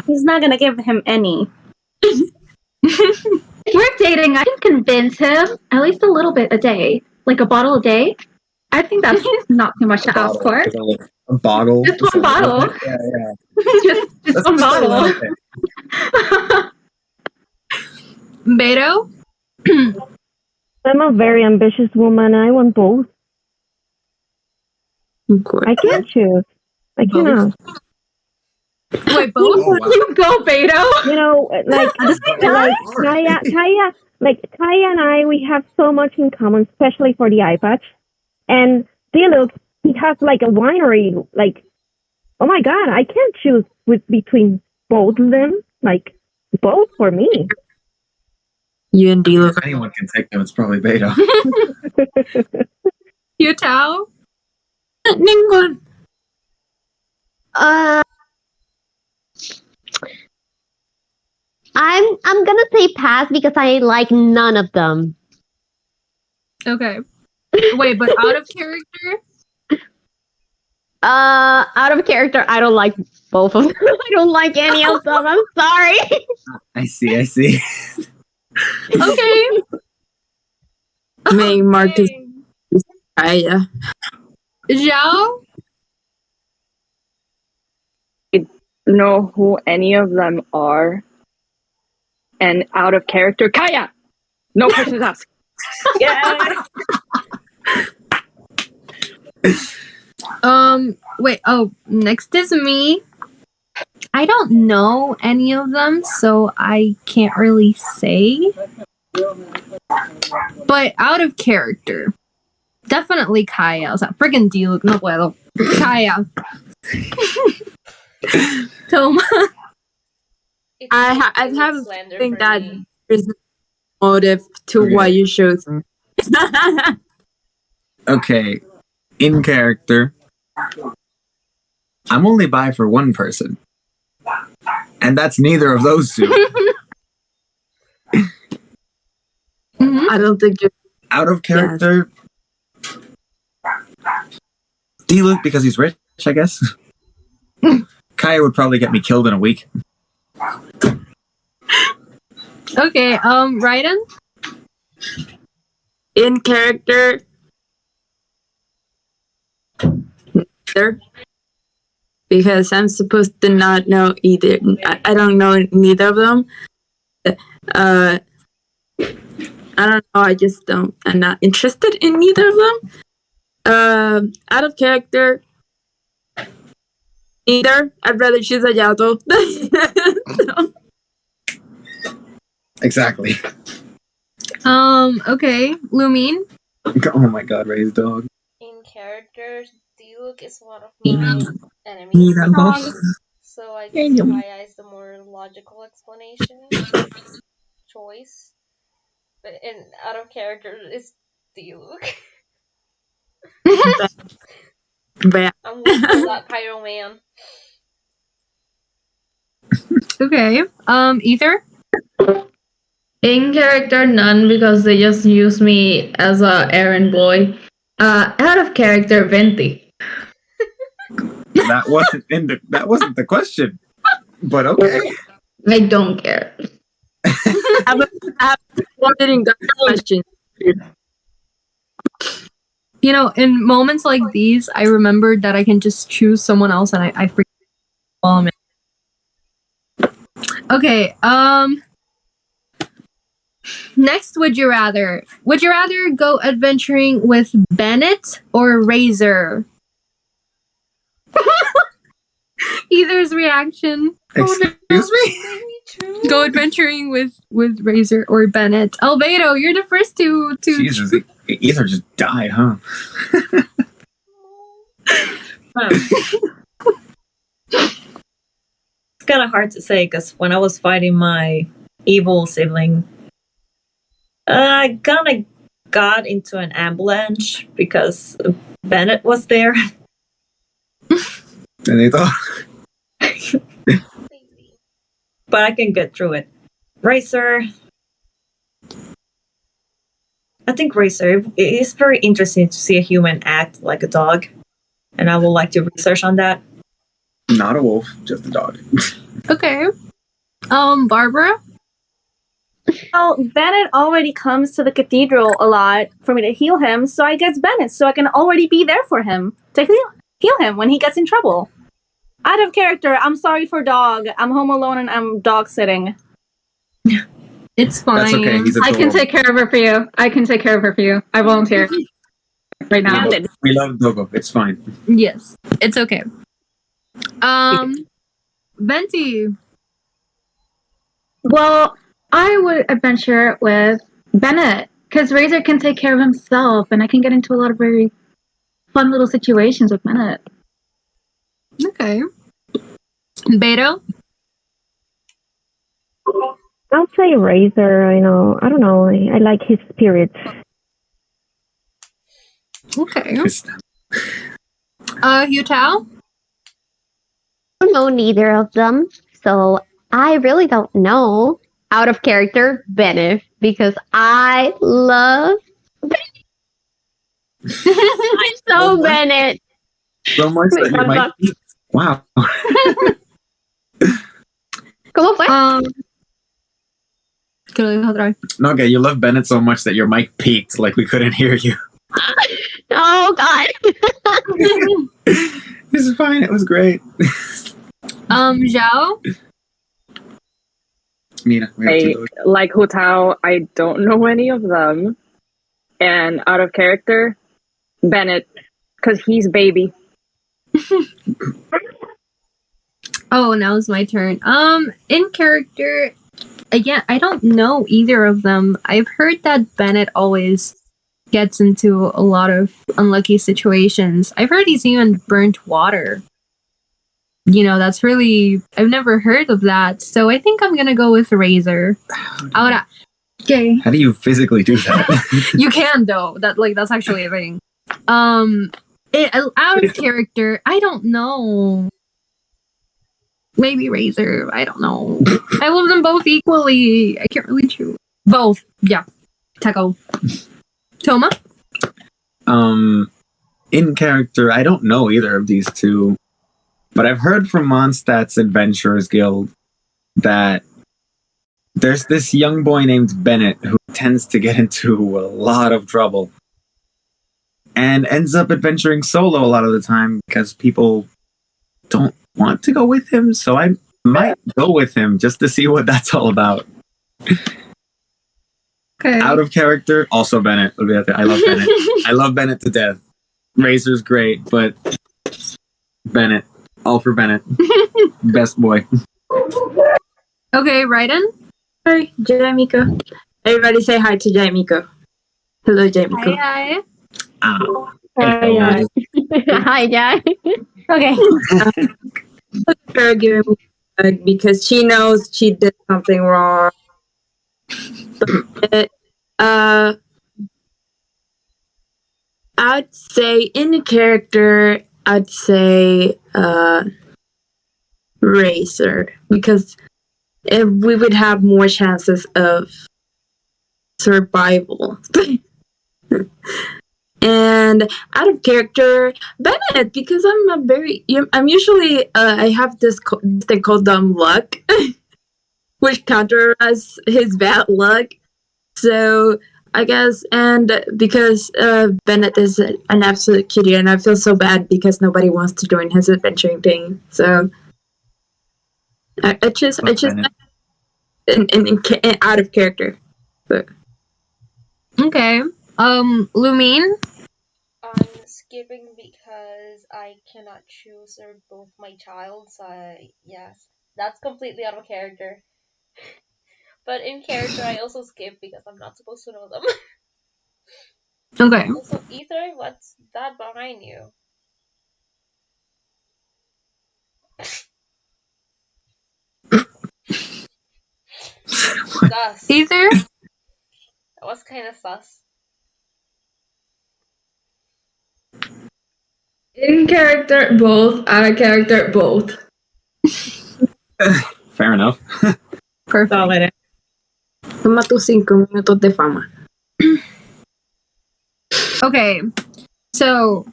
He's not gonna give him any. If we're dating, I can convince him at least a little bit a day. Like a bottle a day. I think that's not too much to ask for. A bottle. Just one bottle. Yeah. just one bottle. Beto? I'm a very ambitious woman. I want both. Of course. I can't choose. I cannot. Wait, both? Oh, wow. You go, Beto. Like Kaya and I, we have so much in common, especially for the eye patch. And Diluc, he has like a winery. Like, oh my god, I can't choose between both of them. Like, both for me. You and D If anyone can take them, it's probably Beta. You Tao? Ninguno. I'm gonna say pass because I like none of them. Okay. Wait, but out of character? Out of character, I don't like both of them. I don't like any of them. I'm sorry. I see. Okay. May Marcus. Yeah. Zhao? Know who any of them are, and out of character, Kaya. No questions asked. Yeah. Wait, next is me. I don't know any of them, so I can't really say. But out of character, definitely Kaya. O sea, freaking Diluc, no puedo. Kaya. Toma. I have a thing that there's no motive to why you chose. Okay, in character, I'm only bi for one person, and that's neither of those two. I don't think you're out of character. D-Luke because he's rich, I guess. Kaya would probably get me killed in a week. Okay, Raiden? In character, neither. Because I'm supposed to not know either. I don't know neither of them. I don't know. I just don't. I'm not interested in neither of them. Out of character, neither. I'd rather choose a Yato. So. Exactly. Okay, Lumine? Oh my god, Ray's dog. In characters, Diluc is one of my enemies. So I guess Kaya is the more logical explanation. Choice. But out of character is Diluc. I'm with that Pyro Man. Okay. Ether? In character, none because they just use me as a errand boy. Out of character, Venti. That wasn't the question. But okay. I don't care. I didn't got the question. You know, in moments like these, I remembered that I can just choose someone else, and I forget. Okay. Next, would you rather? Would you rather go adventuring with Bennett or Razor? Either's reaction. Excuse me? Go adventuring with Razor or Bennett. Albedo, you're the first to Jesus, Ether just died, huh? It's kind of hard to say because when I was fighting my evil sibling, I kind of got into an avalanche because Bennett was there. And they thought. But I can get through it. Racer. I think Racer, it is very interesting to see a human act like a dog. And I would like to research on that. Not a wolf, just a dog. Okay. Barbara? Well, Bennett already comes to the cathedral a lot for me to heal him, so I guess Bennett, so I can already be there for him to heal him when he gets in trouble. Out of character, I'm sorry for dog. I'm home alone and I'm dog sitting. It's fine. That's okay. He's I can take care of her for you. I volunteer right now. We love Dogo. It's fine. Yes, it's okay. Venti. Well, I would adventure with Bennett because Razor can take care of himself, and I can get into a lot of very fun little situations with Bennett. Okay. Beto? I'll say Razor. I don't know. I like his spirit. Okay. Yutao? I don't know neither of them, so I really don't know. Out of character, Bennett, because I love I'm so Bennett. So much that you might. Wow. ¿Cómo fue? Que lo dijo otra vez. No, okay, you love Bennett so much that your mic peaked, like we couldn't hear you. Oh God. This is fine. It was great. Zhao? Mina, we have to go. Like Hutao, I don't know any of them. And out of character, Bennett, because he's baby. Oh, now it's my turn. In character, again, I don't know either of them. I've heard that Bennett always gets into a lot of unlucky situations. I've heard he's even burnt water. You know, that's really, I've never heard of that. So I think I'm gonna go with Razor. Ahora, okay. How do you physically do that? You can though. That's actually a thing. Out of character, I don't know. Maybe Razor. I don't know. I love them both equally. I can't really choose. Both. Yeah. Taco. Toma? In character, I don't know either of these two. But I've heard from Mondstadt's Adventurers Guild that there's this young boy named Bennett who tends to get into a lot of trouble. And ends up adventuring solo a lot of the time because people don't want to go with him. So I might go with him just to see what that's all about. Okay. Out of character, also Bennett. I love Bennett. I love Bennett to death. Razor's great, but Bennett. All for Bennett. Best boy. Okay, Raiden? Hi, Jaimiko. Everybody say hi to Jaimiko. Hello, Jaimiko. Hi. Hi, Hi, Jai. Okay. Her giving me a hug because she knows she did something wrong. But, I'd say in the character, I'd say Racer because we would have more chances of survival. And out of character, Bennett, because I'm usually I have this thing called dumb luck, which counters his bad luck. So I guess, and because Bennett is an absolute cutie, and I feel so bad because nobody wants to join his adventuring thing. So I just in out of character. But. Okay. Lumine? I'm skipping because I cannot choose. They're both my child, so yes, that's completely out of character. But in character, I also skip because I'm not supposed to know them. Okay. Also, Ether, what's that behind you? Sus. Ether? That was kind of sus. In character, both. Out of character, both. Fair enough. Perfect. Toma tus 5 minutos de fama. Okay. So,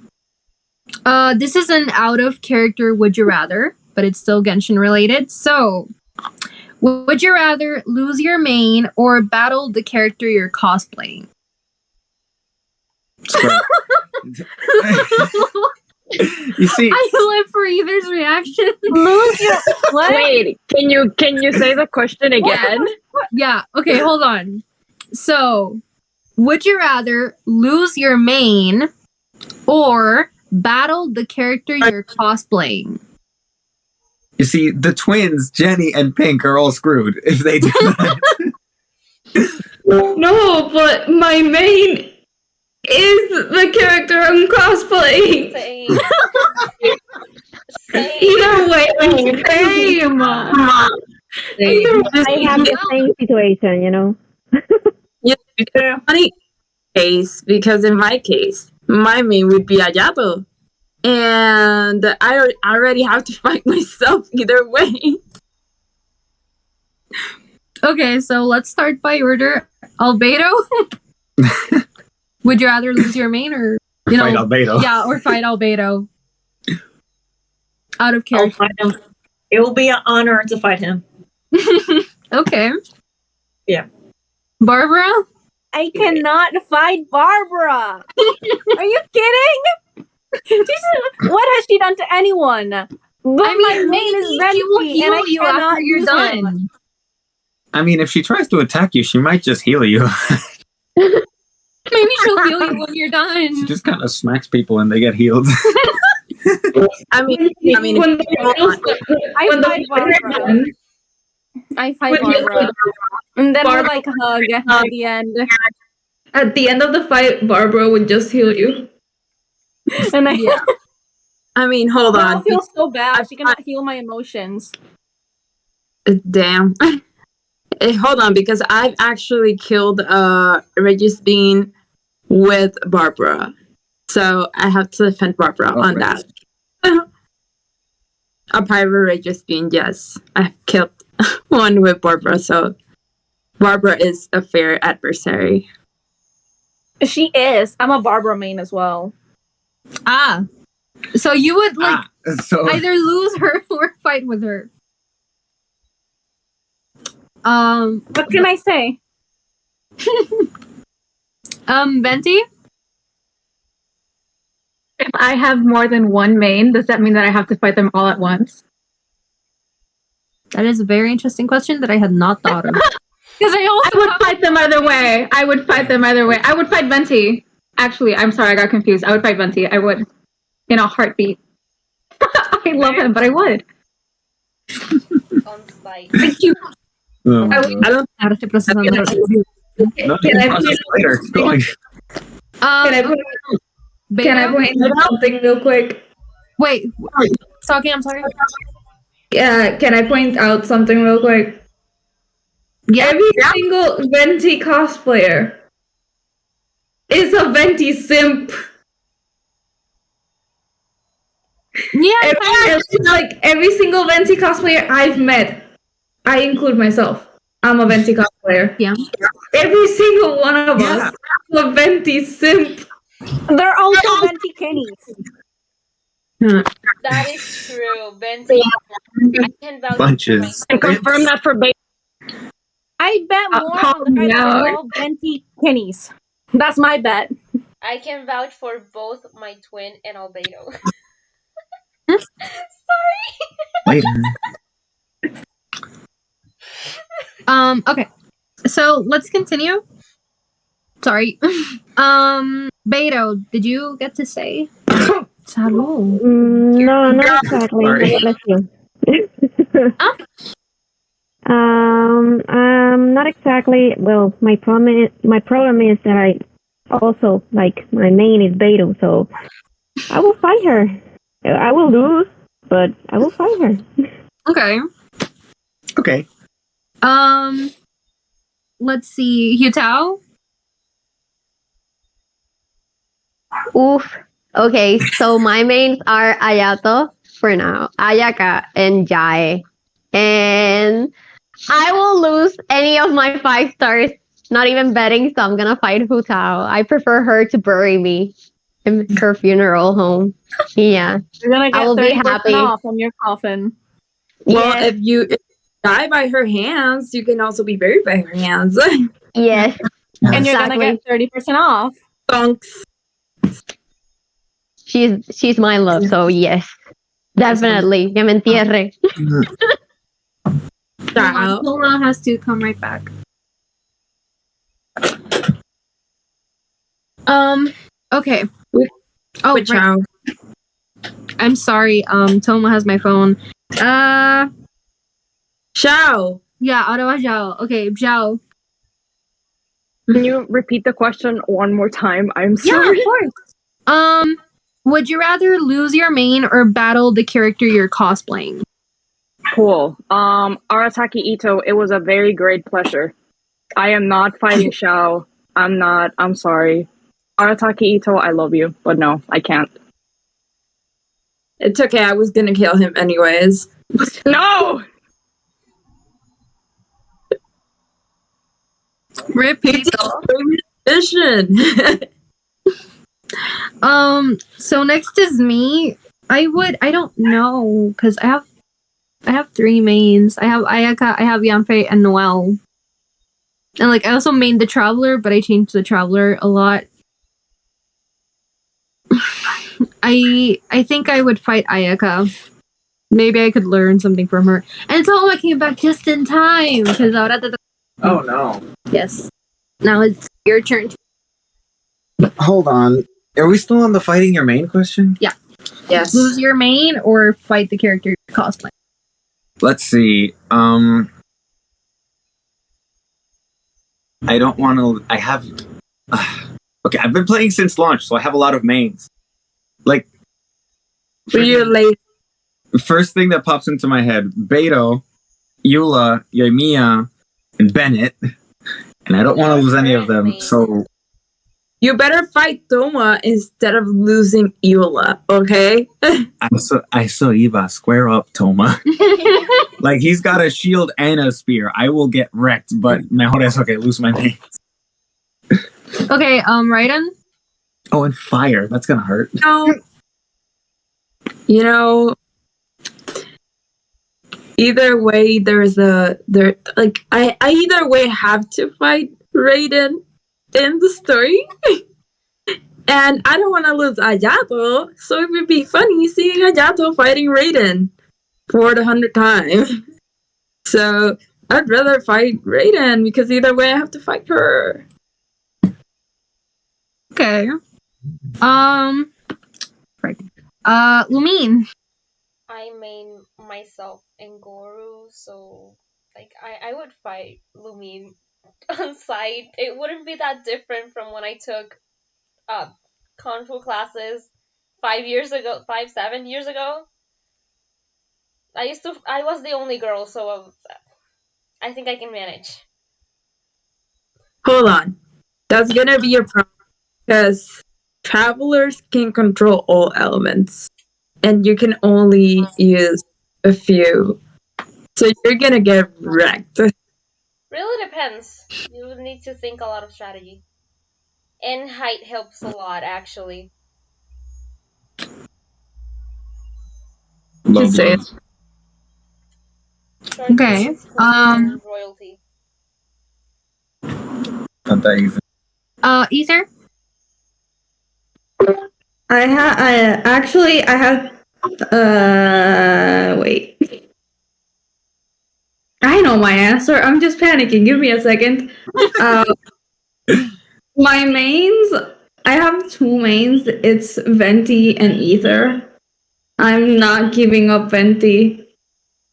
this is an out of character would you rather, but it's still Genshin related. So, would you rather lose your main or battle the character you're cosplaying? You see, I live for either's reaction. Lose your what? Wait, can you say the question again? Yeah. Okay. Hold on. So, would you rather lose your main or battle the character you're cosplaying? You see, the twins, Jenny and Pink, are all screwed if they do that. No, but my main is the character I'm cosplaying. Same. Either way, Same. I have the same situation, you know. Yeah, funny case because in my case, my main would be Ayato, and I already have to fight myself either way. Okay, so let's start by order. Albedo, would you rather lose your main or Fight Albedo. Yeah, or fight Albedo? Out of I'll character. fight him. It will be an honor to fight him. Okay. Yeah. Barbara? I cannot fight Barbara. Are you kidding? What has she done to anyone? But my main is he will Venti, heal and I you cannot after you're use done. him. I mean, if she tries to attack you, she might just heal you. Maybe she'll heal you when you're done. She just kind of smacks people and they get healed. I mean, when the Barbara. I fight Barbara. And then we'll like hug at the end. At the end of the fight, Barbara would just heal you. And I mean, hold I on. feel so bad. She cannot heal my emotions. Damn. Hold on, because I've actually killed Regis Bean with Barbara. So I have to defend Barbara on that. A pirate Regis Bean, yes. I've killed one with Barbara, so Barbara is a fair adversary. She is. I'm a Barbara main as well. Ah. So you would like so either lose her or fight with her. What can I say? Venti? If I have more than one main, does that mean that I have to fight them all at once? That is a very interesting question that I had not thought of. Because I would fight them either way. I would fight Venti. Actually, I'm sorry, I got confused. I would fight Venti. I would. In a heartbeat. I love him, but I would. Thank you. I don't have to process on that. Can I point later? It's going. Can I point out something real quick? Wait, Saki, I'm sorry. Yeah, can I point out something real quick? Yeah. Every single Venti cosplayer is a Venti simp. Yeah, every single Venti cosplayer I've met, I include myself. I'm a Venti cosplayer. Yeah. Every single one of us is a Venti simp. They're also Venti Kennies. That is true. Venti, I can vouch Bunches. And confirm that for baby. I bet more on the fact that they're all Venti Kennies. That's my bet. I can vouch for both my twin and Albedo. Sorry. Later. Okay. So let's continue. Sorry. Beto, did you get to say? Salud. No, not exactly. Sorry. Bless you. Not exactly. Well, my problem is that I also like my main is Beto, so I will fight her. I will lose, but I will fight her. Okay. Okay. Let's see. Yutao? Oof. Okay, so my mains are Ayato for now, Ayaka, and Jae. And I will lose any of my 5 stars, not even betting, so I'm gonna fight Hutao. I prefer her to bury me in her funeral home. Yeah. You're gonna get I will be 30% happy. off on your coffin. Well, Yes. if you die by her hands, you can also be buried by her hands. Yes. And you're gonna Exactly. get 30% off. Bunks. She's my love, so yes. Definitely. Que me entierre. Luna has to come right back. Okay. Oh, Which right. I'm sorry. Toma has my phone. Xiao. Yeah, Ottawa Zhao. Okay, Zhao. Can you repeat the question one more time? I'm sorry. Would you rather lose your main or battle the character you're cosplaying? Cool. Arataki Ito, it was a very great pleasure. I am not fighting Shao. I'm not. I'm sorry. Arataki Ito, I love you, but no, I can't. It's okay. I was gonna kill him anyways. No! Repeat. Mission. So next is me. I don't know because I have 3 mains. I have Ayaka, I have Yanfei, and Noelle. And like I also mained the Traveler, but I changed the Traveler a lot. I think I would fight Ayaka. Maybe I could learn something from her. And so I came back just in time because Oh no. yes. Now it's your turn. Hold on. Are we still on the fighting your main question? Yeah. Yes. Lose your main or fight the character cosplay. Let's see. I don't want to. I have. Okay, I've been playing since launch, so I have a lot of mains. Like, For you late. the first thing that pops into my head: Beto, Eula, Yoimiya, and Bennett. And I don't want to lose any of them, so You better fight Toma instead of losing Eula, okay? I saw Eva square up Toma. Like, he's got a shield and a spear. I will get wrecked, but mejor okay, lose my main. Okay, Raiden? Oh, and fire. That's gonna hurt. No. You know, either way, I either way have to fight Raiden in the story. And I don't want to lose Ayato, so it would be funny seeing Ayato fighting Raiden for the 100th time. So I'd rather fight Raiden because either way I have to fight her. Okay. Right. Lumine. I main myself in Goru, so like I would fight Lumine on site. It wouldn't be that different from when I took Kung Fu classes 7 years ago. I was the only girl, so I think I can manage. Hold on. That's gonna be a problem because travelers can control all elements and you can only use a few. So you're gonna get wrecked. Really depends. You would need to think a lot of strategy. And height helps a lot, actually. Love, Just say it. Okay. Royalty. Not that easy. Ether? I have wait. I know my answer. I'm just panicking. Give me a second. My mains, I have 2 mains. It's Venti and Ether. I'm not giving up Venti,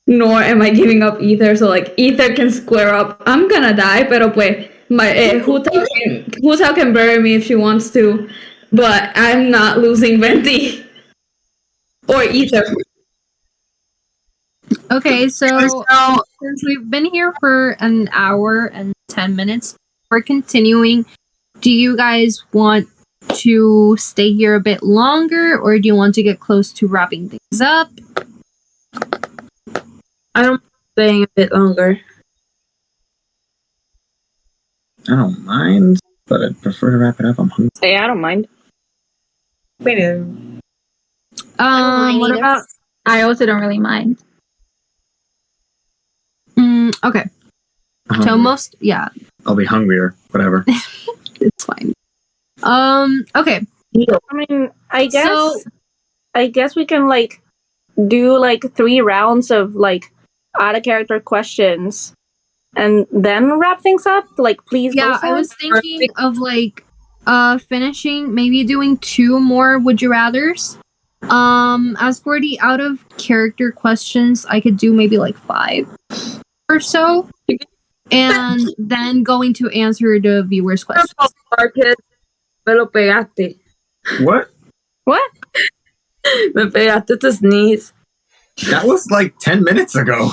nor am I giving up Ether. So like Ether can square up. I'm gonna die, pero pues Huta can bury me if she wants to, but I'm not losing Venti or Ether. Okay, so since we've been here for an hour and 10 minutes, we're continuing. Do you guys want to stay here a bit longer, or do you want to get close to wrapping things up? I don't mind staying a bit longer. I don't mind, but I'd prefer to wrap it up. I'm hungry. Hey, I don't mind. Wait a What about? I also don't really mind. Okay. So Hungry. yeah, I'll be hungrier. Whatever. it's fine. Okay. I mean, I guess we can like do like 3 rounds of like out of character questions and then wrap things up. Like, please. Yeah, I was thinking of like finishing, maybe doing 2 more would you rathers. As for the out of character questions, I could do maybe like 5 or so, and then going to answer the viewers' questions. Me lo pegaste. What? What? Me pegaste to sneeze. That was like 10 minutes ago.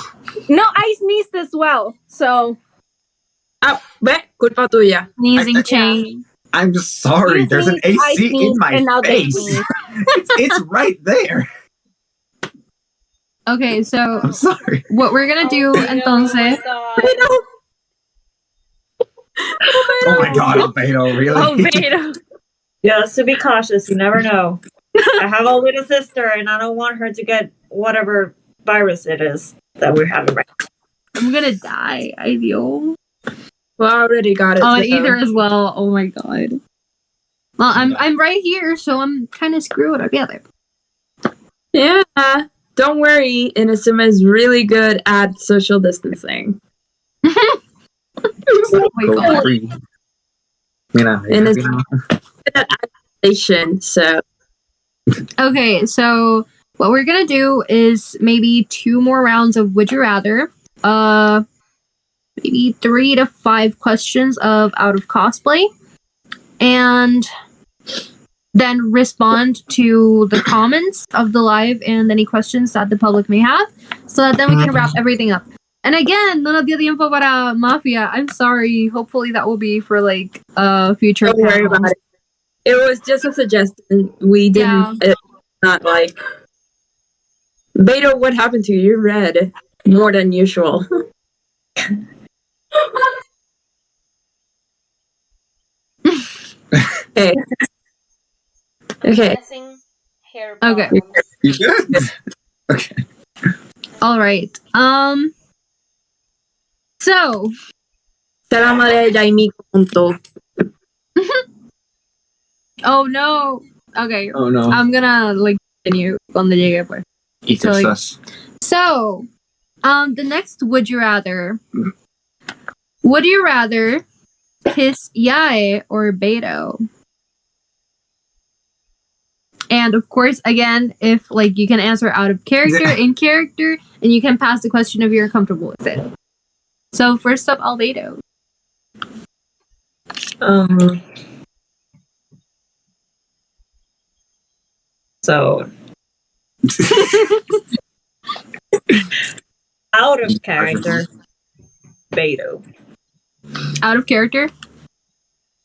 No, I sneezed as well. So Ah, culpa tuya. Sneezing chain. I'm sorry. you There's an sneezed, I AC in sneezed, my and now they face. sneeze. It's right there. Okay, so I'm sorry. what we're gonna do, entonces. Oh my god, Albedo, really? Albedo. Just to be cautious, you never know. I have a little sister, and I don't want her to get whatever virus it is that we're having right now. I'm gonna die. I feel. Well, I already got it. Oh, so- either as well. Oh my god. Well, I'm right here, so I'm kind of screwed together. Yeah. Don't worry. Inazuma is really good at social distancing. Oh my god. Mira, And it's good at isolation, so. Okay, so what we're gonna do is maybe 2 more rounds of Would You Rather. Maybe 3 to 5 questions of out of cosplay. And then respond to the comments of the live and any questions that the public may have. So that then we can wrap everything up. And again, no nos dio tiempo para Mafia. I'm sorry. Hopefully that will be for like future Don't worry panels. about it. It was just a suggestion. We didn't. It's not like. Beto, what happened to you? You read more than usual. Okay. Okay. Guessing hair Okay. problems. You good? Okay. All right. So. Será de Jaime punto. Oh no. Okay. Oh no. I'm gonna like continue cuando llegue pues. Ether like- sus. So, the next would you rather? Would you rather kiss Yae or Beto? And of course, again, if like you can answer out of character, in character, and you can pass the question if you're comfortable with it. So first up, Albedo. So out of character, Beto. Out of character?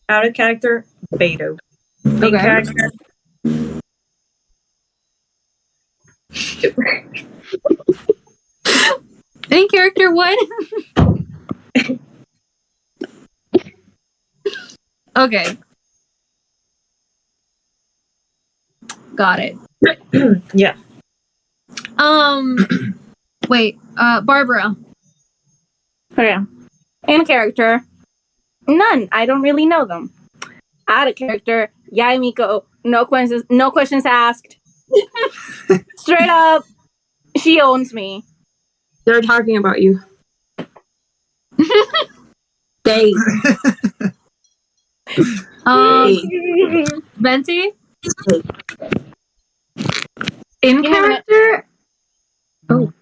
Out of character, Beto. In Okay. character. In character, what? Okay. Got it. Yeah. Wait, Barbara. Okay. In character, none. I don't really know them. Out of character, Yai Miko. No questions asked. Straight up, she owns me. They're talking about you. They. Venti? In character? Oh.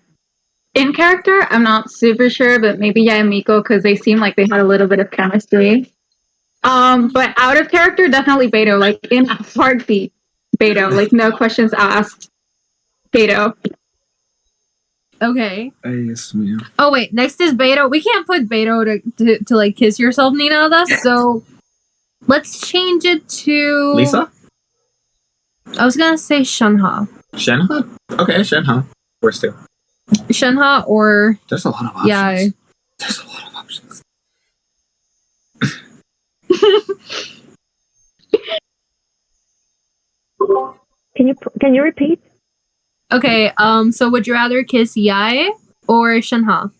In character, I'm not super sure, but maybe Yaya Miko because they seem like they had a little bit of chemistry. But out of character, definitely Beto. Like in a heartbeat, Beto. Like no questions asked. Beto. Okay. Yes, ma'am. Oh wait, next is Beto. We can't put Beto to like kiss yourself, Nina. Thus, so let's change it to Lisa? I was gonna say Shenha. Shenha? Okay, Shenha. Where's two? Shenha or There's a lot of options. yeah. There's a lot of options. Can you repeat? Okay. So would you rather kiss Yae or Shenha?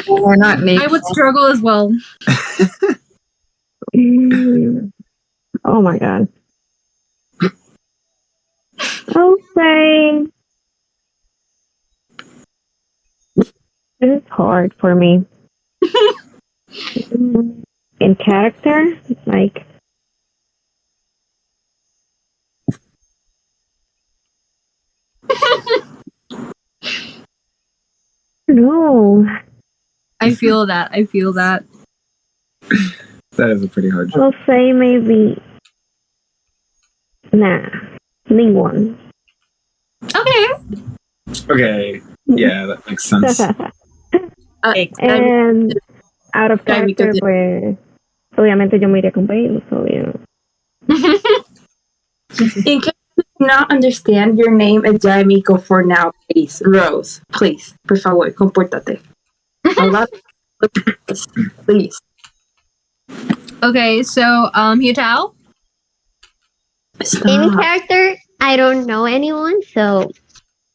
We're not naked. I would struggle as well. Oh my god. I'll say it is hard for me. In character, like no. I feel that. I feel that. That is a pretty hard job. I'll say maybe Nah, ningún. Okay. Okay. Yeah, that makes sense. And out of character, pues, obviamente yo me iría con Bale, so, you know. In case you do not understand, your name is Jaimiko for now, please. Rose, please. Por favor, compórtate. A lot of please. Okay, so Hyutao? In character, I don't know anyone, so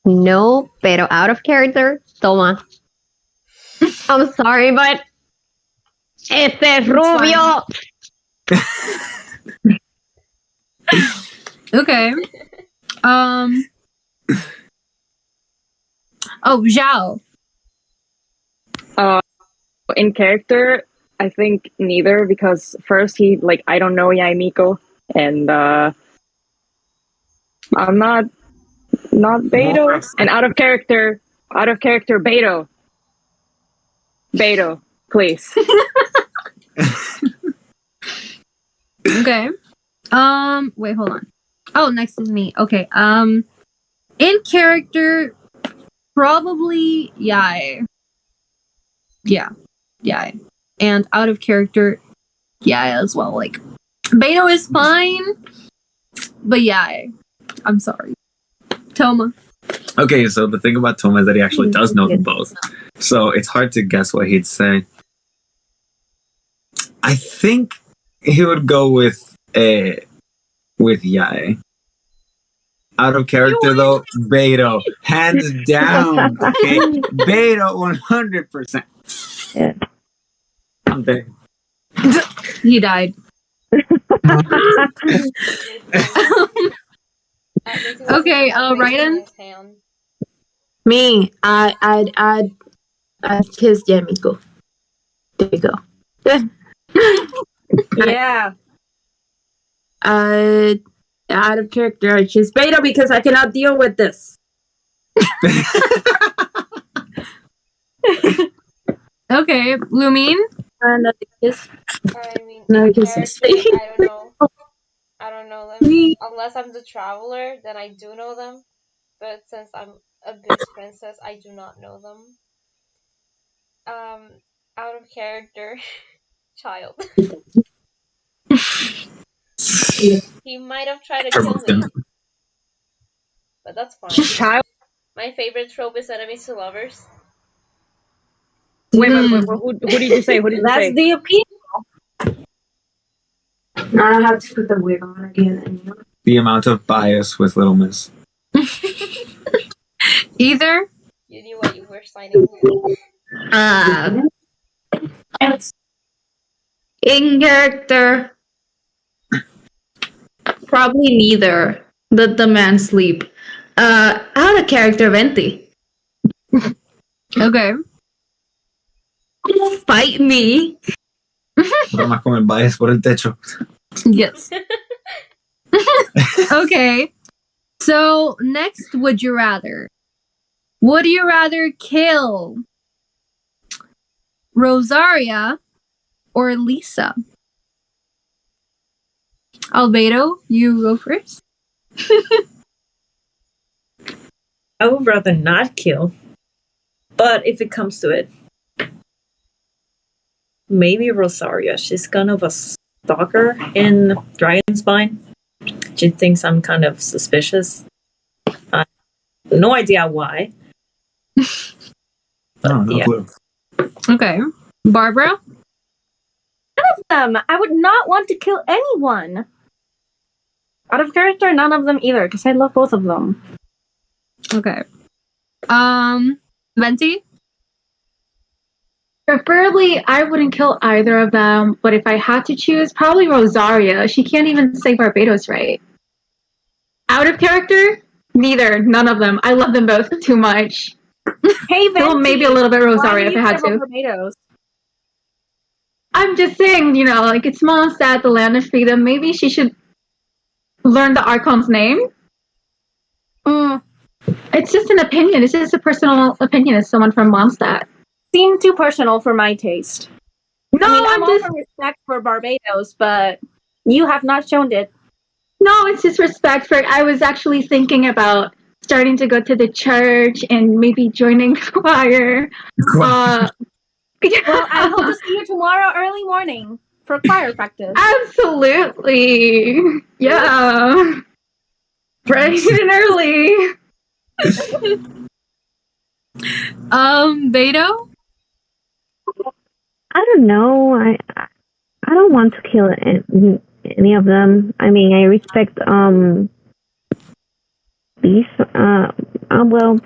no, pero out of character, toma. I'm sorry, but este es rubio. Okay. Oh, Zhao. In character, I think neither, because first I don't know Yaimiko, and I'm not Beto. And out of character, Beto. Beto, please. Okay. Wait, hold on. Oh, next is me. Okay. In character, probably Yae. Yeah. Yae. And out of character, Yae as well. Like, Beto is fine, but Yae. I'm sorry. Toma. Okay, so the thing about Toma is that he actually does know them both. So it's hard to guess what he'd say. I think he would go with Yae. Out of character though, Beto. Hands down. Okay. Beto 100%. Yeah. I'm dead. He died. Okay, Raiden? Me, I'd kiss Yamiko. There you go. Yeah. Out of character, I choose Beta because I cannot deal with this. Okay, Lumine? Another kiss. I mean, No character, kisses. I don't know them. Unless I'm the traveler, then I do know them. But since I'm a Abyss princess, I do not know them. Out of character, child. He might have tried to kill me, but that's fine. Child. My favorite trope is enemies to lovers. Wait, who did you say? Who did you That's say? the appeal. Now I have to put the wig on again. The amount of bias with Little Miss. Either? You knew what you were signing with. In character, probably neither. Let the man sleep. Out of character, Venti. Okay. Fight me. Broma con el bias por el techo. Yes. Okay. So, next, would you rather? Would you rather kill Rosaria or Lisa? Albedo, you go first. I would rather not kill. But if it comes to it, maybe Rosaria. She's kind of a stalker in Dragonspine. She thinks I'm kind of suspicious. No idea why. No clue. Okay. Barbara? None of them. I would not want to kill anyone. Out of character, none of them either, because I love both of them. Okay. Venti? Preferably, I wouldn't kill either of them, but if I had to choose, probably Rosaria. She can't even say Barbados right. Out of character, neither, none of them. I love them both too much. Hey, Venti, well, maybe a little bit Rosaria if I had to. Barbados? I'm just saying, you know, like it's Mondstadt, the land of freedom. Maybe she should learn the Archon's name. It's just an opinion. It's just a personal opinion as someone from Mondstadt. Seemed too personal for my taste. No, I mean, I'm all just for respect for Barbados, but you have not shown it. No, it's just respect for. I was actually thinking about starting to go to the church and maybe joining choir. Well, I hope to see you tomorrow early morning for choir practice. Absolutely. Yeah. Bright and early. Beto? I don't know. I don't want to kill any of them. I mean, I respect these. Well,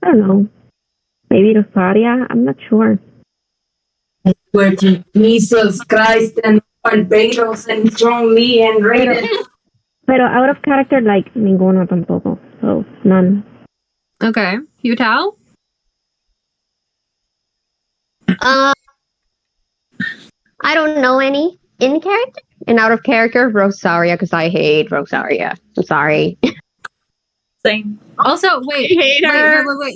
I don't know. Maybe Rosaria. I'm not sure. Word to Jesus Christ and Barbados and John Lee and Raiden. Pero out of character, like ninguno tampoco. So none. Okay. Yutao? I don't know any in character and out of character. Rosaria, because I hate Rosaria. I'm sorry. Same. Also, wait. Wait.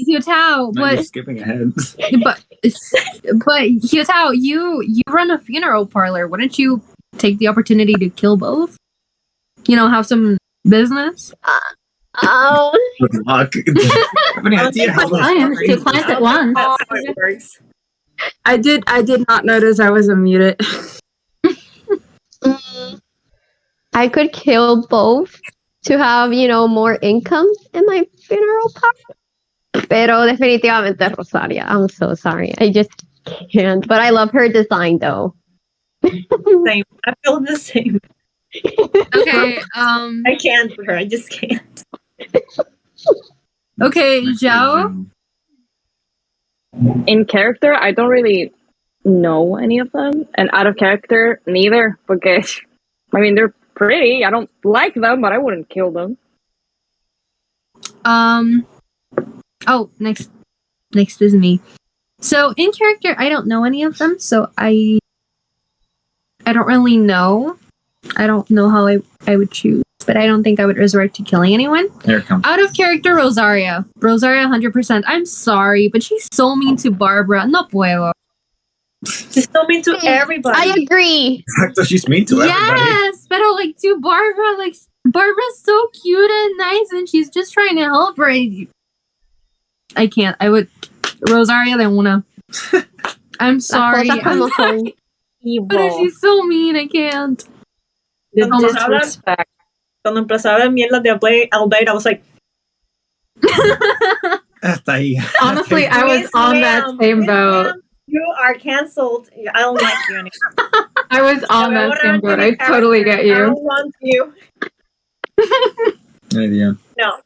Yutao, Now you're skipping ahead. but Yutao, you run a funeral parlor. Wouldn't you take the opportunity to kill both? You know, have some business? Oh. Good luck. Do you have any idea how Clients, two clients at once. That's how it works. I did not notice I was unmuted. I could kill both to have, more income in my funeral party. Pero definitivamente Rosaria. I'm so sorry. I just can't. But I love her design though. Same. I feel the same. Okay, I can't for her. I just can't. okay, Zhao? In character, I don't really know any of them, and out of character, neither. Because I mean, they're pretty. I don't like them, but I wouldn't kill them. Oh, next is me. So in character, I don't know any of them, so I don't really know. I don't know how I would choose, but I don't think I would resort to killing anyone. Here it comes. Out of character, Rosaria. Rosaria, 100%. I'm sorry, but she's so mean to Barbara. No puedo. She's so mean to everybody. I agree. So she's mean to everybody. Yes, but like to Barbara, like Barbara's so cute and nice, and she's just trying to help her. I can't. I would Rosaria de una. I'm sorry. But she's so mean. I can't. The disrespect. Cuando empezaba a mierda de Albeida, I was like, Hasta ahí. Honestly, I was on that same boat. you are canceled. I don't like you anymore. I was on that same boat. I totally get I you. don't want you. Yeah. No.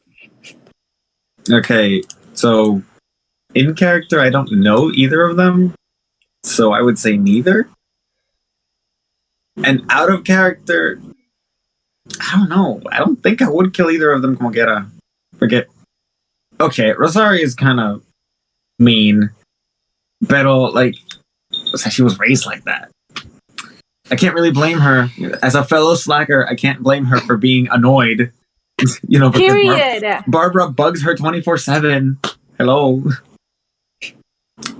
Okay, so in character, I don't know either of them, so I would say neither. And out of character, I don't know. I don't think I would kill either of them. Como quiera. Forget. Okay, Rosaria is kind of mean, pero like, she was raised like that. I can't really blame her. As a fellow slacker, I can't blame her for being annoyed. Because Period. Barbara bugs her 24/7. Hello.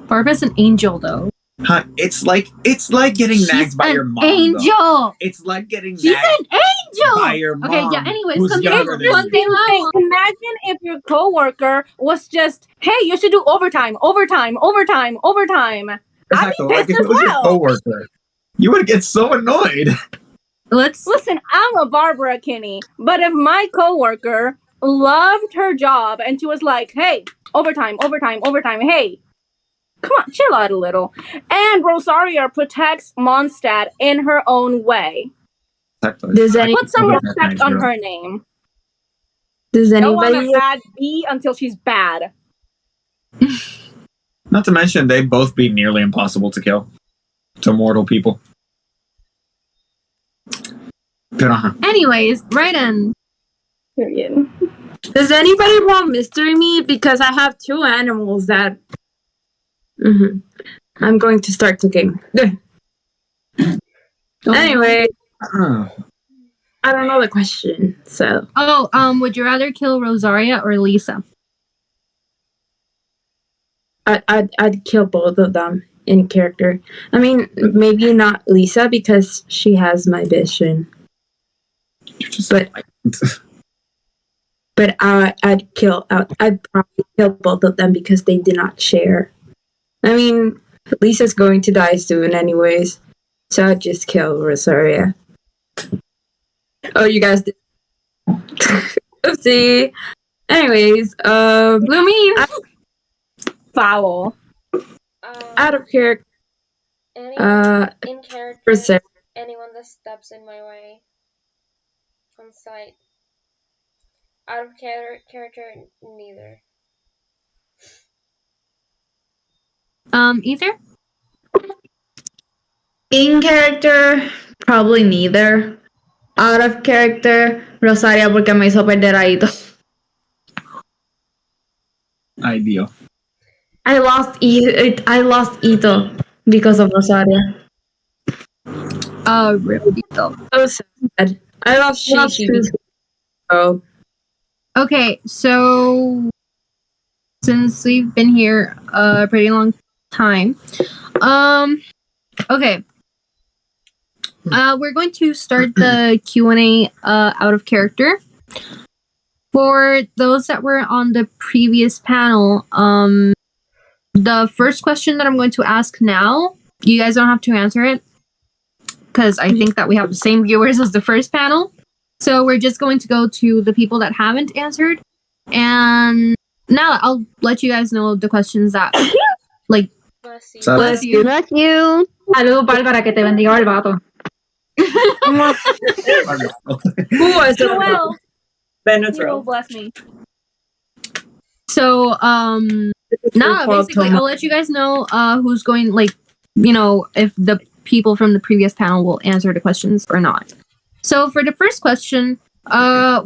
Barbara's an angel, though. Huh, it's like getting nagged by your mom. Angel. Though. It's like getting She's nagged an angel. by your mom. Okay, yeah. Anyways, who's younger than you. Imagine if your coworker was just, "Hey, you should do overtime." Exactly. I'd Like be if pissed it was as your well. coworker, you would get so annoyed. Listen. I'm a Barbara Kinney, but if my coworker loved her job and she was like, "Hey, overtime. Hey, come on, chill out a little." And Rosaria protects Mondstadt in her own way. Does any Put some respect on her name. Does Don't want anybody a bad B until she's bad. Not to mention, they'd both be nearly impossible to kill to mortal people. Good on her. Anyways, right in. Period. does anybody want mystery meat? Because I have 2 animals that I'm going to start cooking. Anyway, I don't know the question, so Would you rather kill Rosaria or Lisa? I'd kill both of them in character. I mean, maybe not Lisa because she has my vision. You're just But I'd probably kill both of them because they did not share. I mean, Lisa's going to die soon anyways, so I'd just kill Rosaria. Oh, you guys did. Oopsie. Anyways, Bloomy. Foul. Out of character. Anyone in character, Rosaria. anyone that steps in my way on sight. Out of character, neither. Ether. In character, probably neither. Out of character, Rosaria porque me hizo perder a Ito. Ideal. I lost Ito because of Rosaria. Really though. So sad. I lost Shishi because Okay, so since we've been here a pretty long time, okay. We're going to start the Q&A out of character. For those that were on the previous panel, the first question that I'm going to ask now, you guys don't have to answer it because I think that we have the same viewers as the first panel. So we're just going to go to the people that haven't answered. And now I'll let you guys know the questions that, like, Bless you. Bless you. Bless you. Saludos, Bárbara, que te bendiga el vato. who was You it? will. You will Benadryl. bless me. So, now basically, I'll let you guys know who's going, like, you know, if the people from the previous panel will answer the questions or not. So for the first question,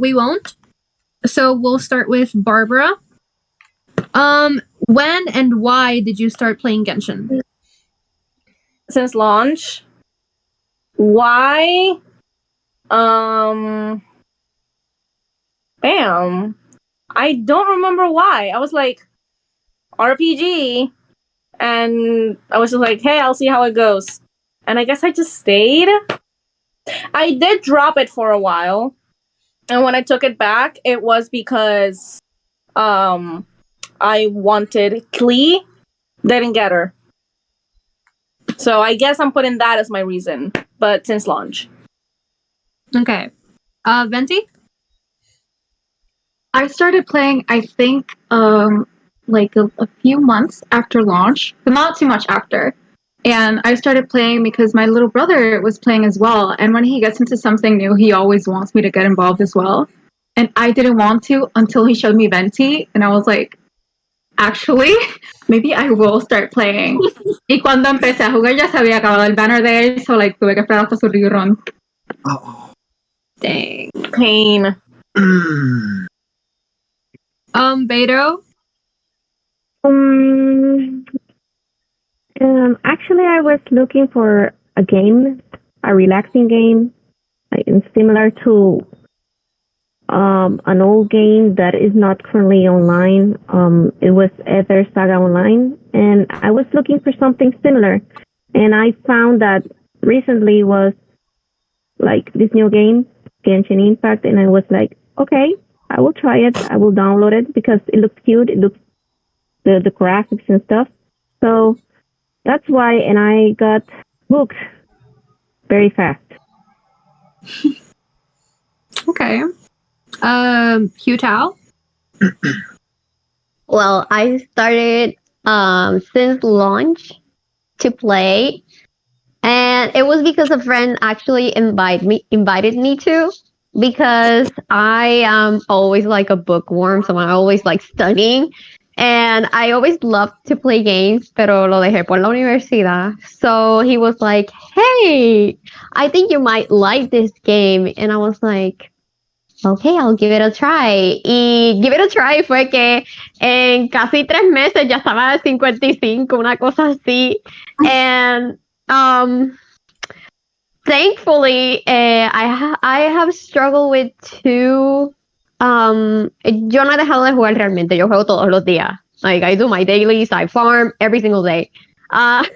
we won't. So we'll start with Barbara. When and why did you start playing Genshin? Since launch. Why? Bam. I don't remember why. I was like, RPG. And I was just like, hey, I'll see how it goes. And I guess I just stayed. I did drop it for a while. And when I took it back, it was because I wanted Klee. Didn't get her. So I guess I'm putting that as my reason. But since launch. Okay. Venti? I started playing, I think, like a few months after launch, but not too much after. And I started playing because my little brother was playing as well. And when he gets into something new, he always wants me to get involved as well. And I didn't want to until he showed me Venti. And I was like, actually, maybe I will start playing. Y cuando empecé a jugar ya se había acabado el banner de él, so like tuve que esperar hasta su rerun. Oh. Dang. Pain. Beto? Actually, I was looking for a game, a relaxing game, like, similar to an old game that is not currently online. It was Ether Saga Online, and I was looking for something similar. And I found that recently was like this new game, Genshin Impact, and I was like, okay, I will try it. I will download it because it looks cute. It looks the graphics and stuff. So that's why, and I got hooked very fast. Okay. Hugh Tao? Well, I started since launch to play, and it was because a friend actually invited me to, because I am always like a bookworm, so I always like studying, and I always loved to play games, pero lo dejé por la universidad. So he was like, "Hey, I think you might like this game," and I was like, okay, I'll give it a try. Y give it a try fue que en casi 3 meses ya estaba de 55, una cosa así. And thankfully, I have struggled with two. Yo no he dejado de jugar realmente. Yo juego todos los días. Like, I do my dailies, I farm every single day. And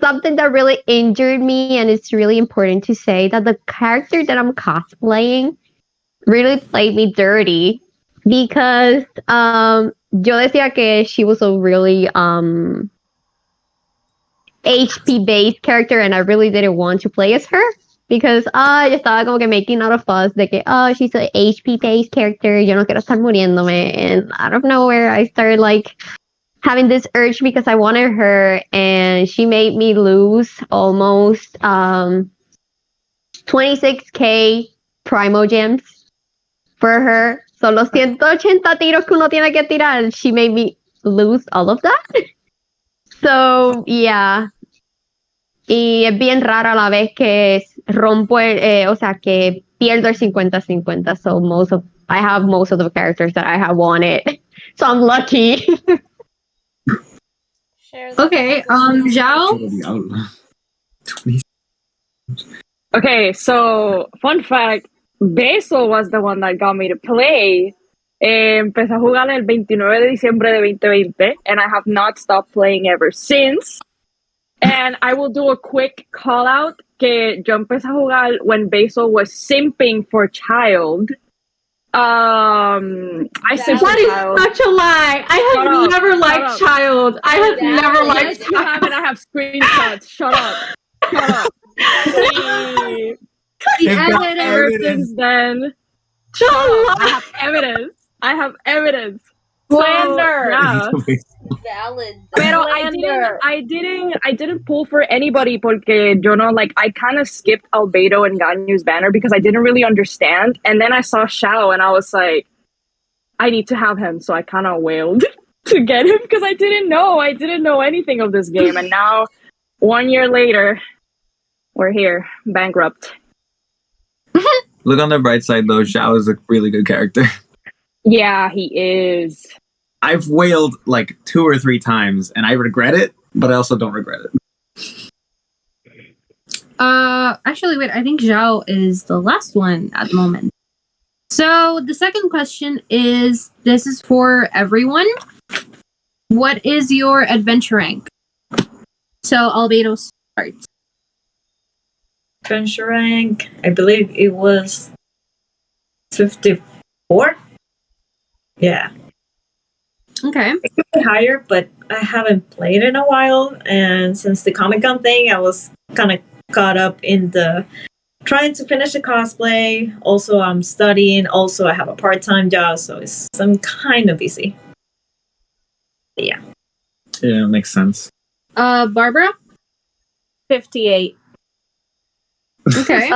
something that really injured me, and it's really important to say that the character that I'm cosplaying really played me dirty because yo decía que she was a really HP based character, and I really didn't want to play as her because yo estaba como que making out a fuss de que she's a HP based character, yo no quiero estar muriéndome, and out of nowhere I started like having this urge because I wanted her, and she made me lose almost 26k primo gems for her. So los 180 tiros que uno tiene que tirar, she made me lose all of that. So, yeah. Y es bien rara la vez que rompo o sea, que pierdo el 50-50. So I have most of the characters that I have wanted. So I'm lucky. Okay, Zhao? Okay, so fun fact, Basil was the one that got me to play. Empecé a jugar el 29 de diciembre de 2020, and I have not stopped playing ever since. And I will do a quick call out que yo empecé a jugar when Basil was simping for Child. I simped That for is Child. such a lie. I have Shut up, never shut liked up. Child. I have never liked Yes, you have, and I have screenshots. Shut up. Shut up. Please. The Ever since then. Shut up. I have evidence. I have evidence. Slander. Yeah. Valid. Pero I didn't pull for anybody porque yo no, like, I kind of skipped Albedo and Ganyu's banner because I didn't really understand. And then I saw Shao and I was like, I need to have him. So I kind of wailed to get him because I didn't know anything of this game. And now 1 year later, we're here, bankrupt. Look on the bright side, though. Zhao is a really good character. Yeah, he is. I've wailed like 2 or 3 times, and I regret it, but I also don't regret it. Actually, wait, I think Zhao is the last one at the moment. So the second question is, this is for everyone. What is your adventure rank? So Albedo starts. Adventure rank, I believe it was 54. Yeah. Okay. It could be higher, but I haven't played in a while, and since the Comic-Con thing, I was kind of caught up in the trying to finish the cosplay. Also, I'm studying. Also, I have a part-time job, so I'm kind of busy. But yeah. Yeah, makes sense. Barbara? 58. Okay.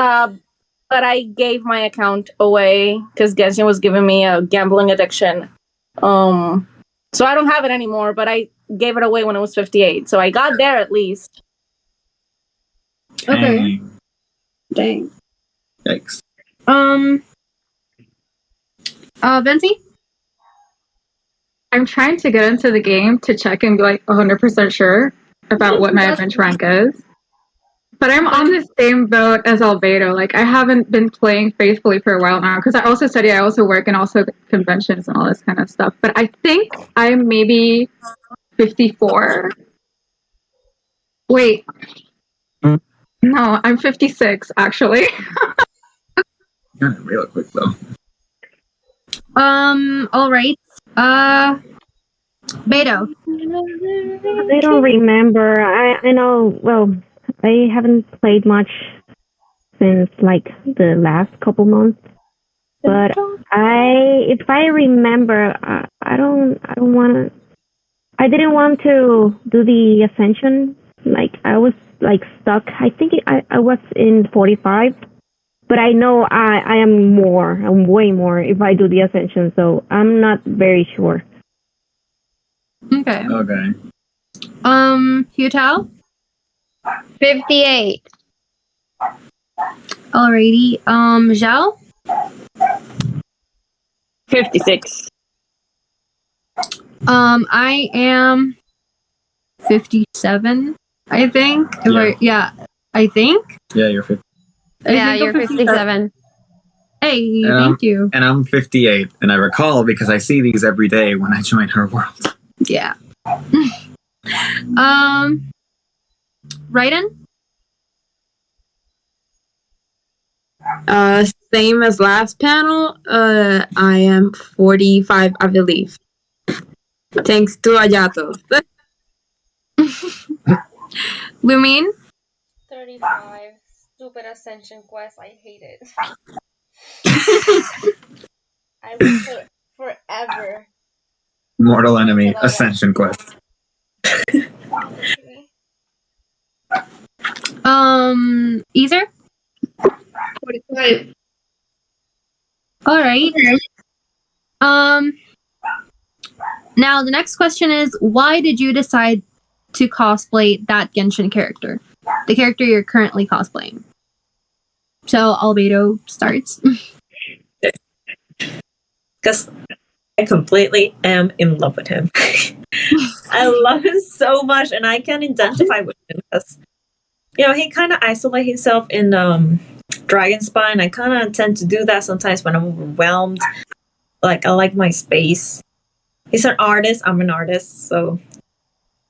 But I gave my account away because Genshin was giving me a gambling addiction. So I don't have it anymore, but I gave it away when it was 58. So I got there at least. Okay. Dang. Yikes. Venti? I'm trying to get into the game to check and be like 100% sure about what my adventure rank is. But I'm on the same boat as Albedo. Like, I haven't been playing faithfully for a while now because I also study, I also work, and also conventions and all this kind of stuff. But I think I'm maybe 54. Wait. No, I'm 56, actually. Real quick, though. All right. Beto. I don't remember. I know, well, I haven't played much since like the last couple months. But if I remember, I didn't want to do the ascension. Like I was like stuck. I think I was in 45, but I know I am more. I'm way more if I do the ascension. So I'm not very sure. Okay. Okay. Hutao? 58. Alrighty. Zhao? 56. I am 57, I think. I think. Yeah, you're 50. Yeah, you're 57. Hey, thank you. And I'm 58, and I recall because I see these every day when I join her world. Yeah. Raiden? Same as last panel. I am 45, I believe. Thanks to Ayato. Lumine? 35. Stupid Ascension quest. I hate it. I will forever. Mortal Enemy Until I watch Ascension it. Quest. Ether? 45. All right. Now the next question is, why did you decide to cosplay that Genshin character? The character you're currently cosplaying. So Albedo starts. Because I completely am in love with him. I love him so much, and I can identify with him because, he kind of isolates himself in Dragon Spine. I kind of tend to do that sometimes when I'm overwhelmed. Like, I like my space. He's an artist. I'm an artist, so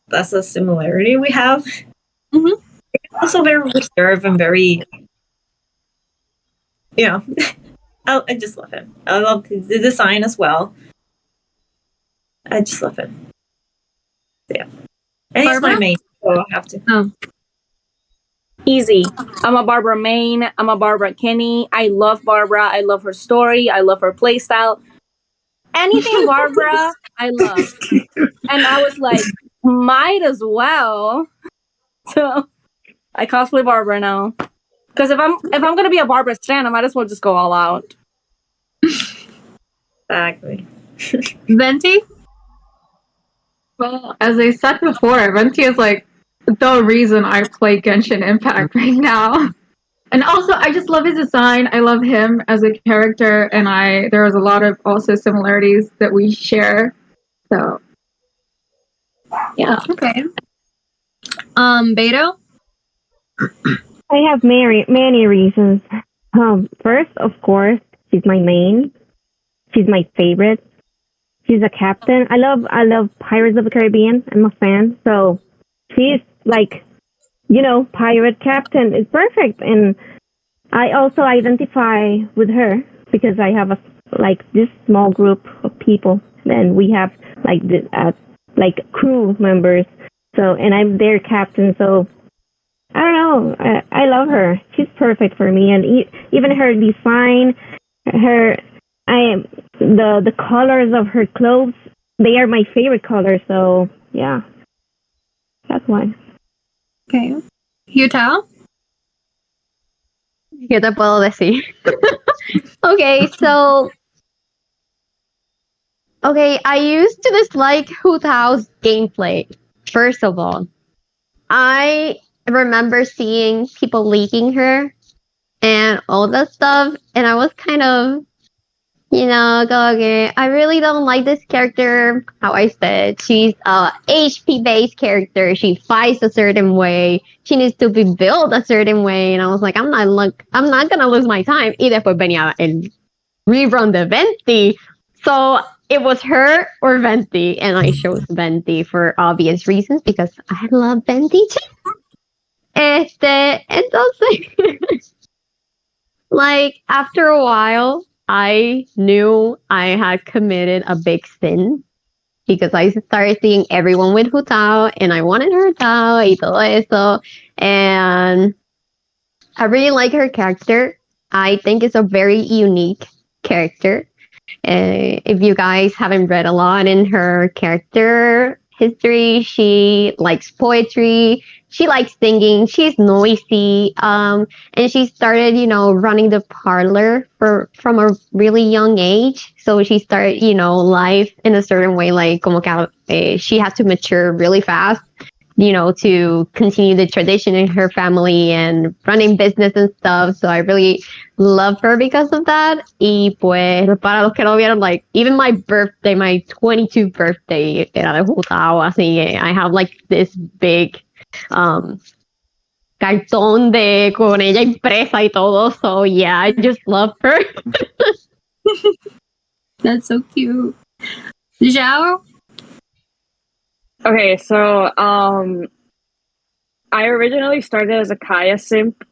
that's a similarity we have. Mm-hmm. He's also very reserved and very, I just love him. I love the design as well. I just love him. Yeah. And he's my main, so I have to. Oh. Easy. I'm a Barbara main. I'm a Barbara Kenny. I love Barbara. I love her story. I love her playstyle. Anything Barbara, I love. And I was like, might as well. So I cosplay Barbara now. Because if I'm gonna be a Barbara stan, I might as well just go all out. Exactly. Venti? Well, as I said before, Venti is like the reason I play Genshin Impact right now. And also, I just love his design. I love him as a character, and there was a lot of also similarities that we share. So, yeah. Okay. Beto? I have many reasons. First, of course, she's my main. She's my favorite. She's a captain. I love Pirates of the Caribbean. I'm a fan. So she's like, pirate captain is perfect. And I also identify with her because I have this small group of people, and we have crew members. So, and I'm their captain. So I don't know. I love her. She's perfect for me, and even her design, the colors of her clothes, they are my favorite colors. So yeah, that's why. Okay. Yutao? ¿Qué te puedo decir? Okay, so I used to dislike Hu Tao's gameplay. First of all, I remember seeing people leaking her and all that stuff, and I was kind of, okay, I really don't like this character. How I said, she's a HP based character. She fights a certain way. She needs to be built a certain way, and I was like, I'm not gonna lose my time. Y después venía el rerun de Venti, so it was her or Venti, and I chose Venti for obvious reasons because I love Venti too. Entonces, like, after a while, I knew I had committed a big sin because I started seeing everyone with Hu Tao, and I wanted her Tao y todo eso. And I really like her character. I think it's a very unique character. If you guys haven't read a lot in her character history, she likes poetry, she likes singing, she's noisy, and she started, running the parlor from a really young age. So she started, life in a certain way, like como que she had to mature really fast, to continue the tradition in her family and running business and stuff. So I really love her because of that. Y pues, para los que no vieron, like, even my birthday, my 22nd birthday, era de Jutao, así que I have, like, this big cartón con ella impresa y todo. So yeah, I just love her. That's so cute. Zhao? Okay, so I originally started as a Kaya simp,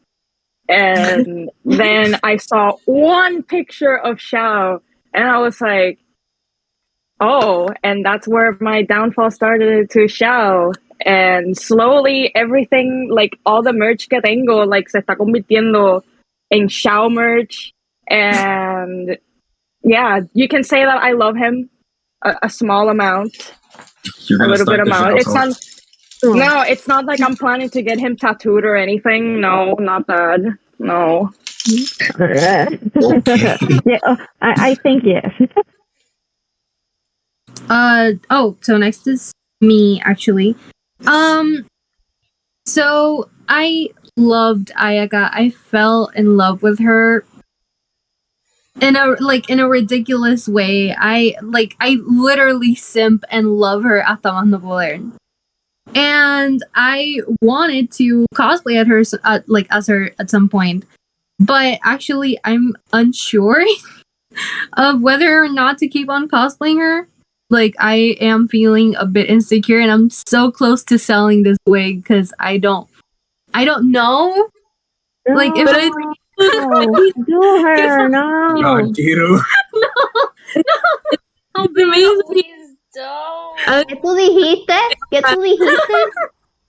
and then I saw one picture of Xiao, and I was like, oh, and that's where my downfall started to Xiao. And slowly everything, like all the merch que tengo, like se está convirtiendo en Xiao merch. And yeah, you can say that I love him a small amount, You're a gonna little bit start the amount. It's show. not. No, it's not like I'm planning to get him tattooed or anything. No, not that. No. Yeah, I think yes. So next is me actually. So I loved Ayaka. I fell in love with her in a ridiculous way. I literally simp and love her hasta más no poder. And I wanted to cosplay as her at some point. But actually I'm unsure of whether or not to keep on cosplaying her. Like, I am feeling a bit insecure, and I'm so close to selling this wig because I don't know. No, Like, if I do her, no. God, Kiru. I'll be amazing. Please don't. ¿Qué tú dijiste? ¿Qué tú dijiste?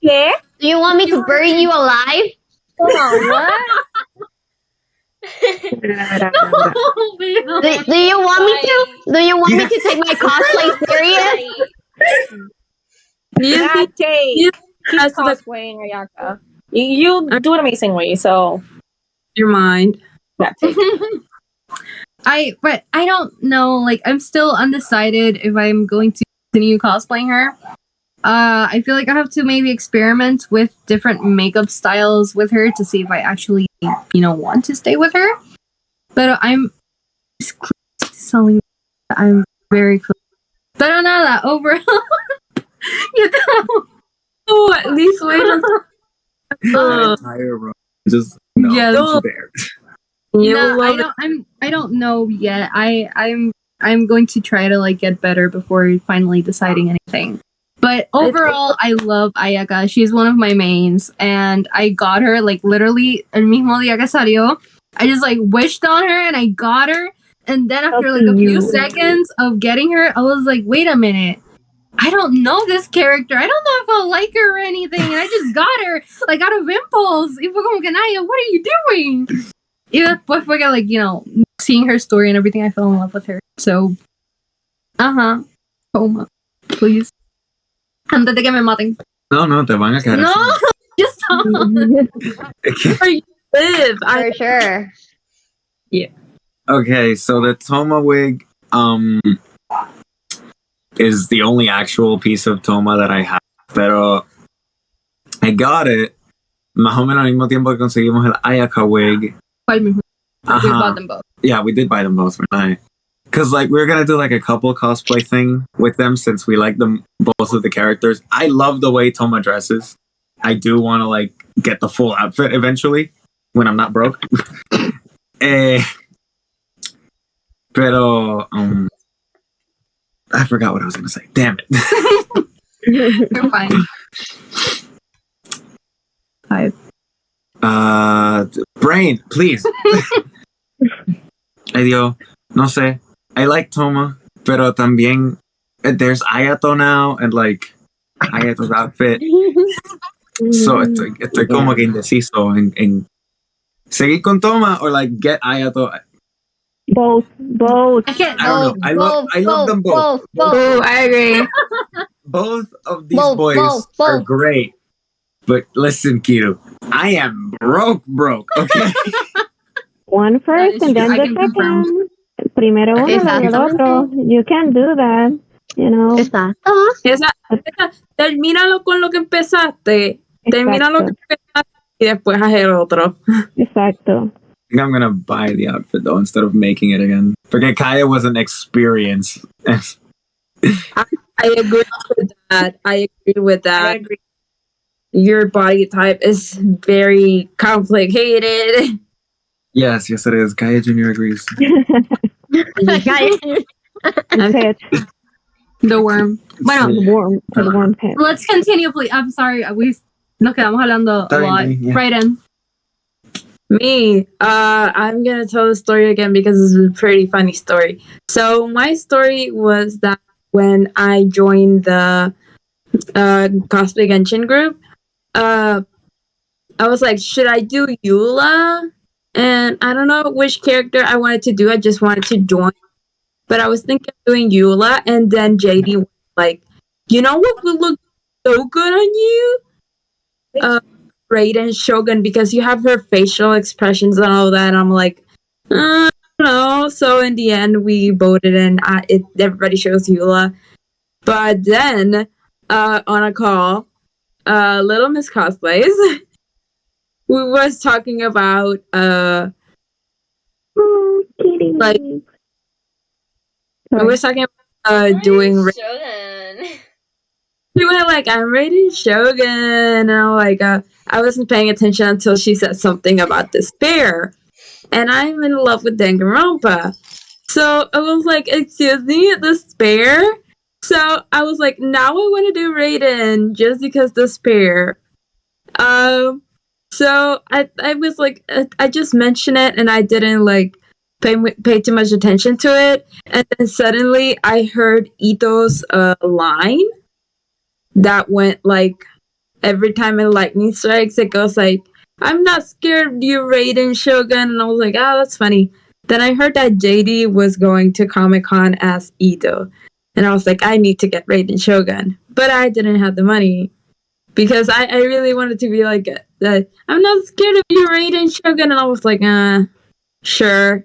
¿Qué? Do you want me to bury you alive? Hold on, what? Do you want me to? Do you want me to take my cosplay serious? Yeah, keep cosplaying Ayaka. You do it amazingly, so Your mind. yeah, take it. But I don't know. Like, I'm still undecided if I'm going to continue cosplaying her. I feel like I have to maybe experiment with different makeup styles with her to see if I actually, want to stay with her. But I'm close to selling. I'm very close. Pero nada, overall, Oh, at least wait until. Entire row. Just no, Yes. it's there. You No, love I don't know yet. I'm going to try to get better before finally deciding anything. But overall, I love Ayaka. She's one of my mains, and I got her literally el mismo día que salió. I just wished on her, and I got her. And then after a few seconds of getting her, I was like, wait a minute. I don't know this character. I don't know if I'll like her or anything. And I just got her out of impulse. Y fue como que, Naya, what are you doing? Y después fue que, seeing her story and everything, I fell in love with her. So, Toma, please. Antes de que me maten. No, te van a caer. No, just stop. where you live. For sure. Okay, so the Toma wig is the only actual piece of Toma that I have. Pero I got it más o menos al mismo tiempo que conseguimos el Ayaka wig. ¿Cuál mismo? We Ajá. bought them both. Yeah, we did buy them both, right? Because we were gonna do a couple cosplay thing with them since we like them both of the characters. I love the way Toma dresses. I do want to get the full outfit eventually when I'm not broke. Pero I forgot what I was gonna say. Damn it. You're fine. 5. Brain, please. Ay Dios, no sé. I like Toma, pero también there's Ayato now and Ayato's outfit. So estoy como que indeciso en seguir con Toma or get Ayato. Both. I can't. I don't know. I love them both. Oh, I agree. Both of these boys are great. But listen, Kiru, I am broke. Okay. One first and then I the can confirm. second. Primero uno, luego el otro. You can't do that, Exacto. Termínalo con lo que empezaste. Termina lo que empezaste y después haz el otro. Exacto. I think I'm gonna buy the outfit though instead of making it again. Porque Kaya was an experience. I agree with that. I agree. Your body type is very complicated. Yes, it is. Kaya Jr. agrees. Pet. The worm. Bueno, The worm pet. let's continue, please. I'm sorry. Nos quedamos hablando a lot. Yeah. Brayden. Me, I'm gonna tell the story again because it's a pretty funny story. So my story was that when I joined the cosplay Genshin group, I was like, should I do Eula? And I don't know which character I wanted to do. I just wanted to join, but I was thinking of doing Eula, and then JD was like, you know what would look so good on you? Raiden Shogun, because you have her facial expressions and all that. And I'm like, I don't know. So in the end, we voted, and everybody chose Eula. But then on a call, Little Miss Cosplays, we was talking about like we was talking about doing. Shogun. She went like, I'm Raiden Shogun, and I'm like, I wasn't paying attention until she said something about despair, and I'm in love with Danganronpa. So I was like, excuse me, despair? So I was like, now I want to do Raiden just because despair. So I was like, I just mentioned it, and I didn't like pay too much attention to it, and then suddenly I heard Ito's line that went like, every time a lightning strikes, it goes like, I'm not scared of you, Raiden Shogun. And I was like, oh, that's funny. Then I heard that JD was going to Comic-Con as Ito. And I was like, I need to get Raiden Shogun. But I didn't have the money. Because I really wanted to be like, I'm not scared of you, Raiden Shogun. And I was like, sure.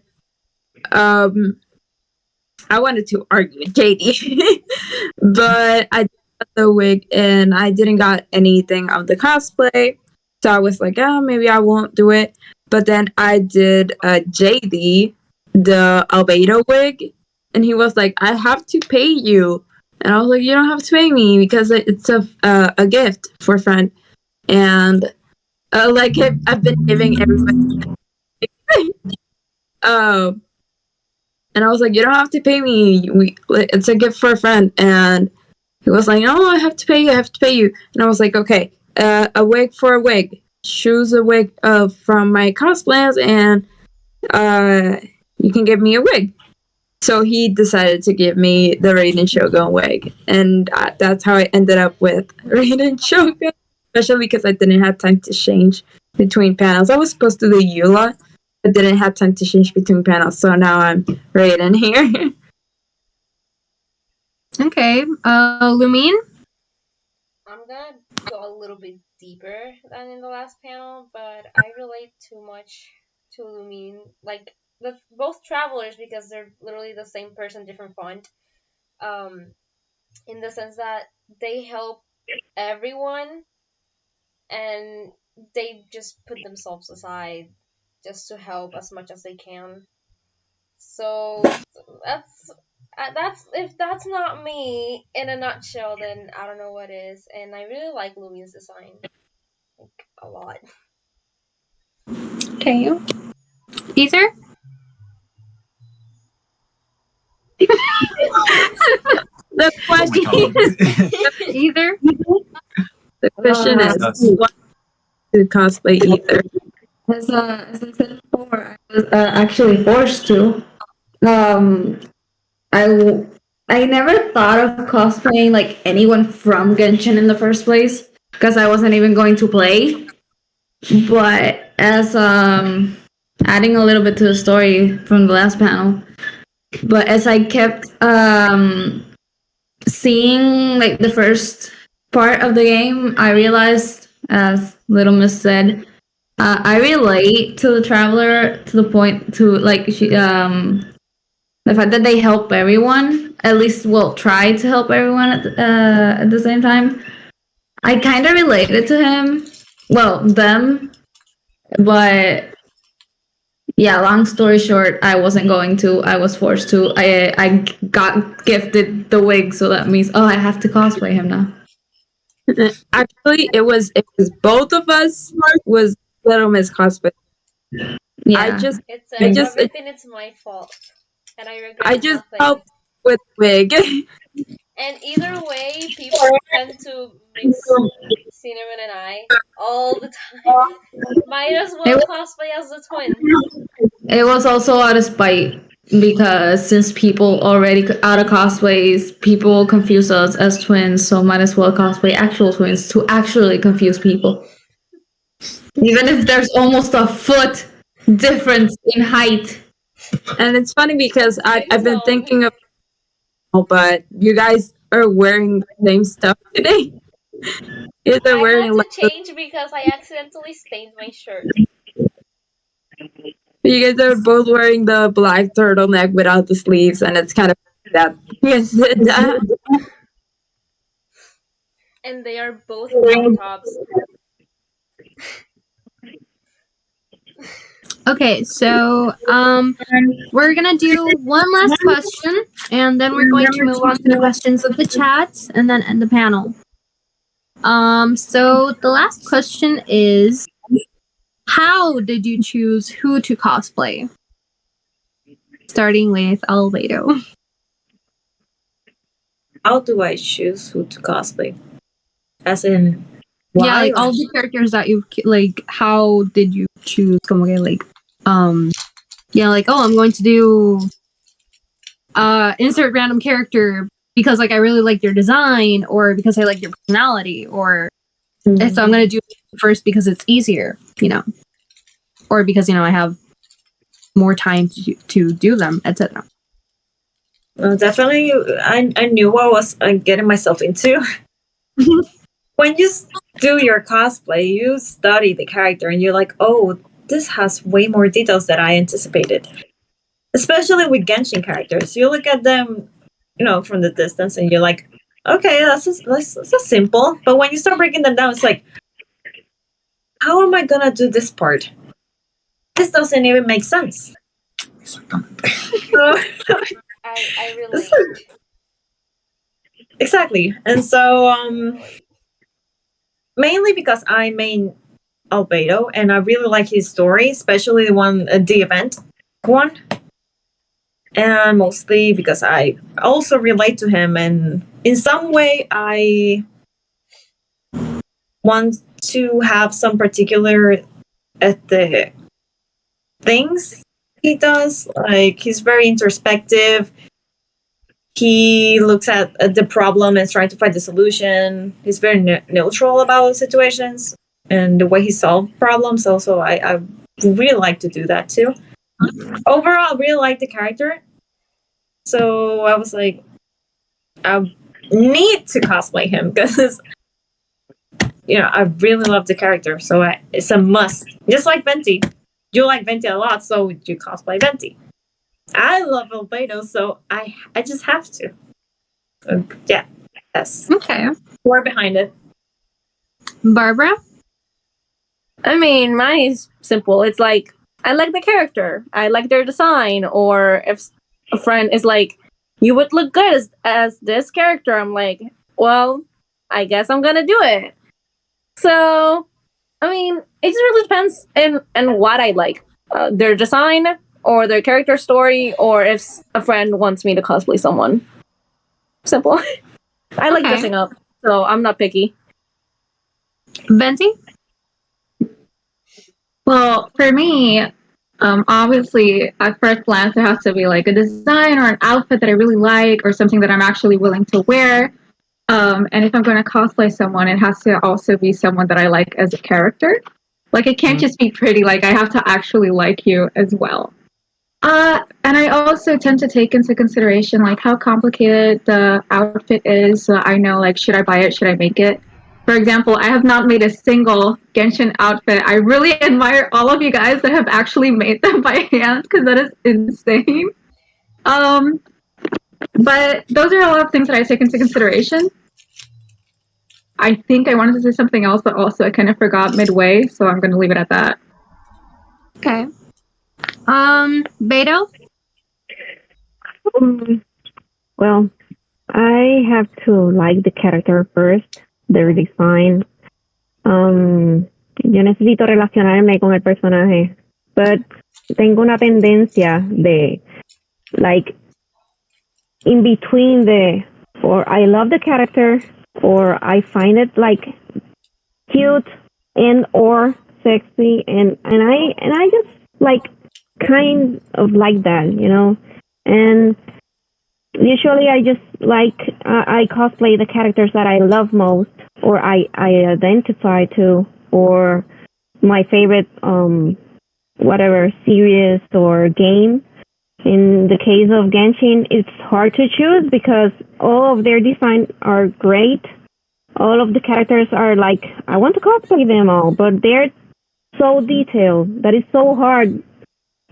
I wanted to argue with JD. But I got the wig, and I didn't got anything of the cosplay. So I was like, oh, maybe I won't do it. But then I did JD, the Albedo wig, and he was like, I have to pay you. And I was like, you don't have to pay me because it's a gift for a friend. And like I've been giving everybody. And I was like, you don't have to pay me. It's a gift for a friend. And he was like, oh, I have to pay you. And I was like, okay, a wig for a wig. Choose a wig from my cosplays, and you can give me a wig. So he decided to give me the Raiden Shogun wig, and that's how I ended up with Raiden Shogun, especially because I didn't have time to change between panels. I was supposed to do Eula, but didn't have time to change between panels, so now I'm Raiden here. Okay, Lumine? I'm gonna go a little bit deeper than in the last panel, but I relate too much to Lumine. Like, both travelers, because they're literally the same person, different font. In the sense that they help everyone, and they just put themselves aside just to help as much as they can. So that's if that's not me in a nutshell, then I don't know what is. And I really like Lumine's design, like, a lot. Okay. Ether? The question Either? The question is, what to cosplay Ether? As I said before, I was actually forced to. I never thought of cosplaying like anyone from Genshin in the first place because I wasn't even going to play. But as adding a little bit to the story from the last panel, but as I kept seeing like the first part of the game, I realized, as Little Miss said, I relate to the traveler to the point to like the fact that they help everyone, at least will try to help everyone at the same time. I kind of related to him, well, them, but yeah, long story short, I wasn't going to. I was forced to. I got gifted the wig, so that means, oh, I have to cosplay him now. Actually, it was both of us was Little Miss cosplay. Yeah. Everything it's my fault, and I regret I just nothing. helped with wig. And either way, people tend to mix Cinnamon and I all the time. Might as well cosplay as the twins. It was also out of spite because since people already out of cosplays, people confuse us as twins, so might as well cosplay actual twins to actually confuse people. Even if there's almost a foot difference in height. And it's funny because I've been thinking of, but you guys are wearing the same stuff today. You guys are I wearing had to like change because I accidentally stained my shirt. you guys are both wearing the black turtleneck without the sleeves, and it's kind of that. Yes, And they are both crop tops. Okay, so we're gonna do one last question, and then we're going to move on to the questions of the chat, and then end the panel. So the last question is, how did you choose who to cosplay? Starting with Albedo. How do I choose who to cosplay? As in, Yeah, like all the characters that you like. How did you choose? Como que, like, yeah, like, oh, I'm going to do insert random character because like I really like your design, or because I like your personality, or so I'm gonna do it first because it's easier, or because I have more time to do them, etc. Definitely, I knew what I was getting myself into. When you do your cosplay, you study the character and you're like, oh, this has way more details than I anticipated. Especially with Genshin characters. You look at them, from the distance and you're like, okay, that's simple. But when you start breaking them down, it's like, how am I going to do this part? This doesn't even make sense. So, I relate. Exactly. And so, mainly because I main Albedo and I really like his story, especially the event one. And mostly because I also relate to him, and in some way I want to have some particular at the things he does. Like, he's very introspective. He looks at the problem and is trying to find the solution. He's very neutral about situations and the way he solves problems. Also, I really like to do that too. Overall, I really like the character. So I was like, I need to cosplay him because, I really love the character. So it's a must. Just like Venti. You like Venti a lot, so you cosplay Venti. I love Albedo, so I just have to. So, yeah, that's okay. More behind it. Barbara? I mean, mine is simple. It's like, I like the character. I like their design. Or if a friend is like, you would look good as this character, I'm like, well, I guess I'm gonna do it. So, I mean, it just really depends on what I like. Their design, or their character story, or if a friend wants me to cosplay someone. Simple. I like dressing up, so I'm not picky. Venti? Well, for me, obviously, at first glance, it has to be like a design or an outfit that I really like, or something that I'm actually willing to wear. And if I'm going to cosplay someone, it has to also be someone that I like as a character. Like, it can't just be pretty. Like, I have to actually like you as well. And I also tend to take into consideration like how complicated the outfit is. So I know, like, should I buy it? Should I make it? For example, I have not made a single Genshin outfit. I really admire all of you guys that have actually made them by hand, because that is insane. But those are a lot of things that I take into consideration. I think I wanted to say something else, but also I kind of forgot midway, so I'm going to leave it at that. Okay. Beto? Well, I have to like the character first, their design. Yo necesito relacionarme con el personaje, but tengo una tendencia de, like, in between or I love the character, or I find it, like, cute and or sexy, and I just like kind of like that, and usually I just like I cosplay the characters that I love most, or I identify to, or my favorite whatever series or game. In the case of Genshin, it's hard to choose because all of their designs are great. All of the characters are like, I want to cosplay them all, but they're so detailed that it's so hard.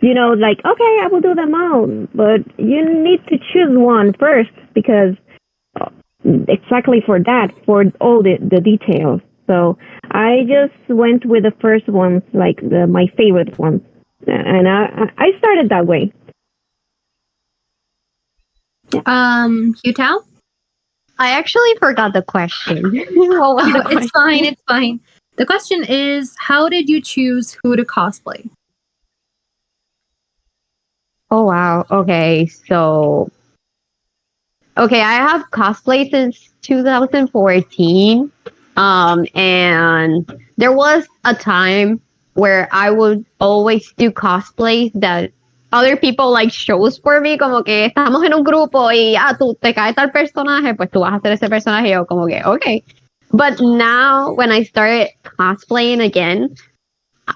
Like, okay, I will do them all, but you need to choose one first because exactly for that, for all the details. So I just went with the first ones, like my favorite ones, and I started that way. Hutao? I actually forgot the question. What was the question? It's fine, it's fine. The question is, how did you choose who to cosplay? Oh wow. Okay, so I have cosplayed since 2014. And there was a time where I would always do cosplays that other people like shows for me, como que estamos en un grupo y tú te cae tal personaje, pues tú vas a hacer ese personaje, yo como que okay. But now when I started cosplaying again,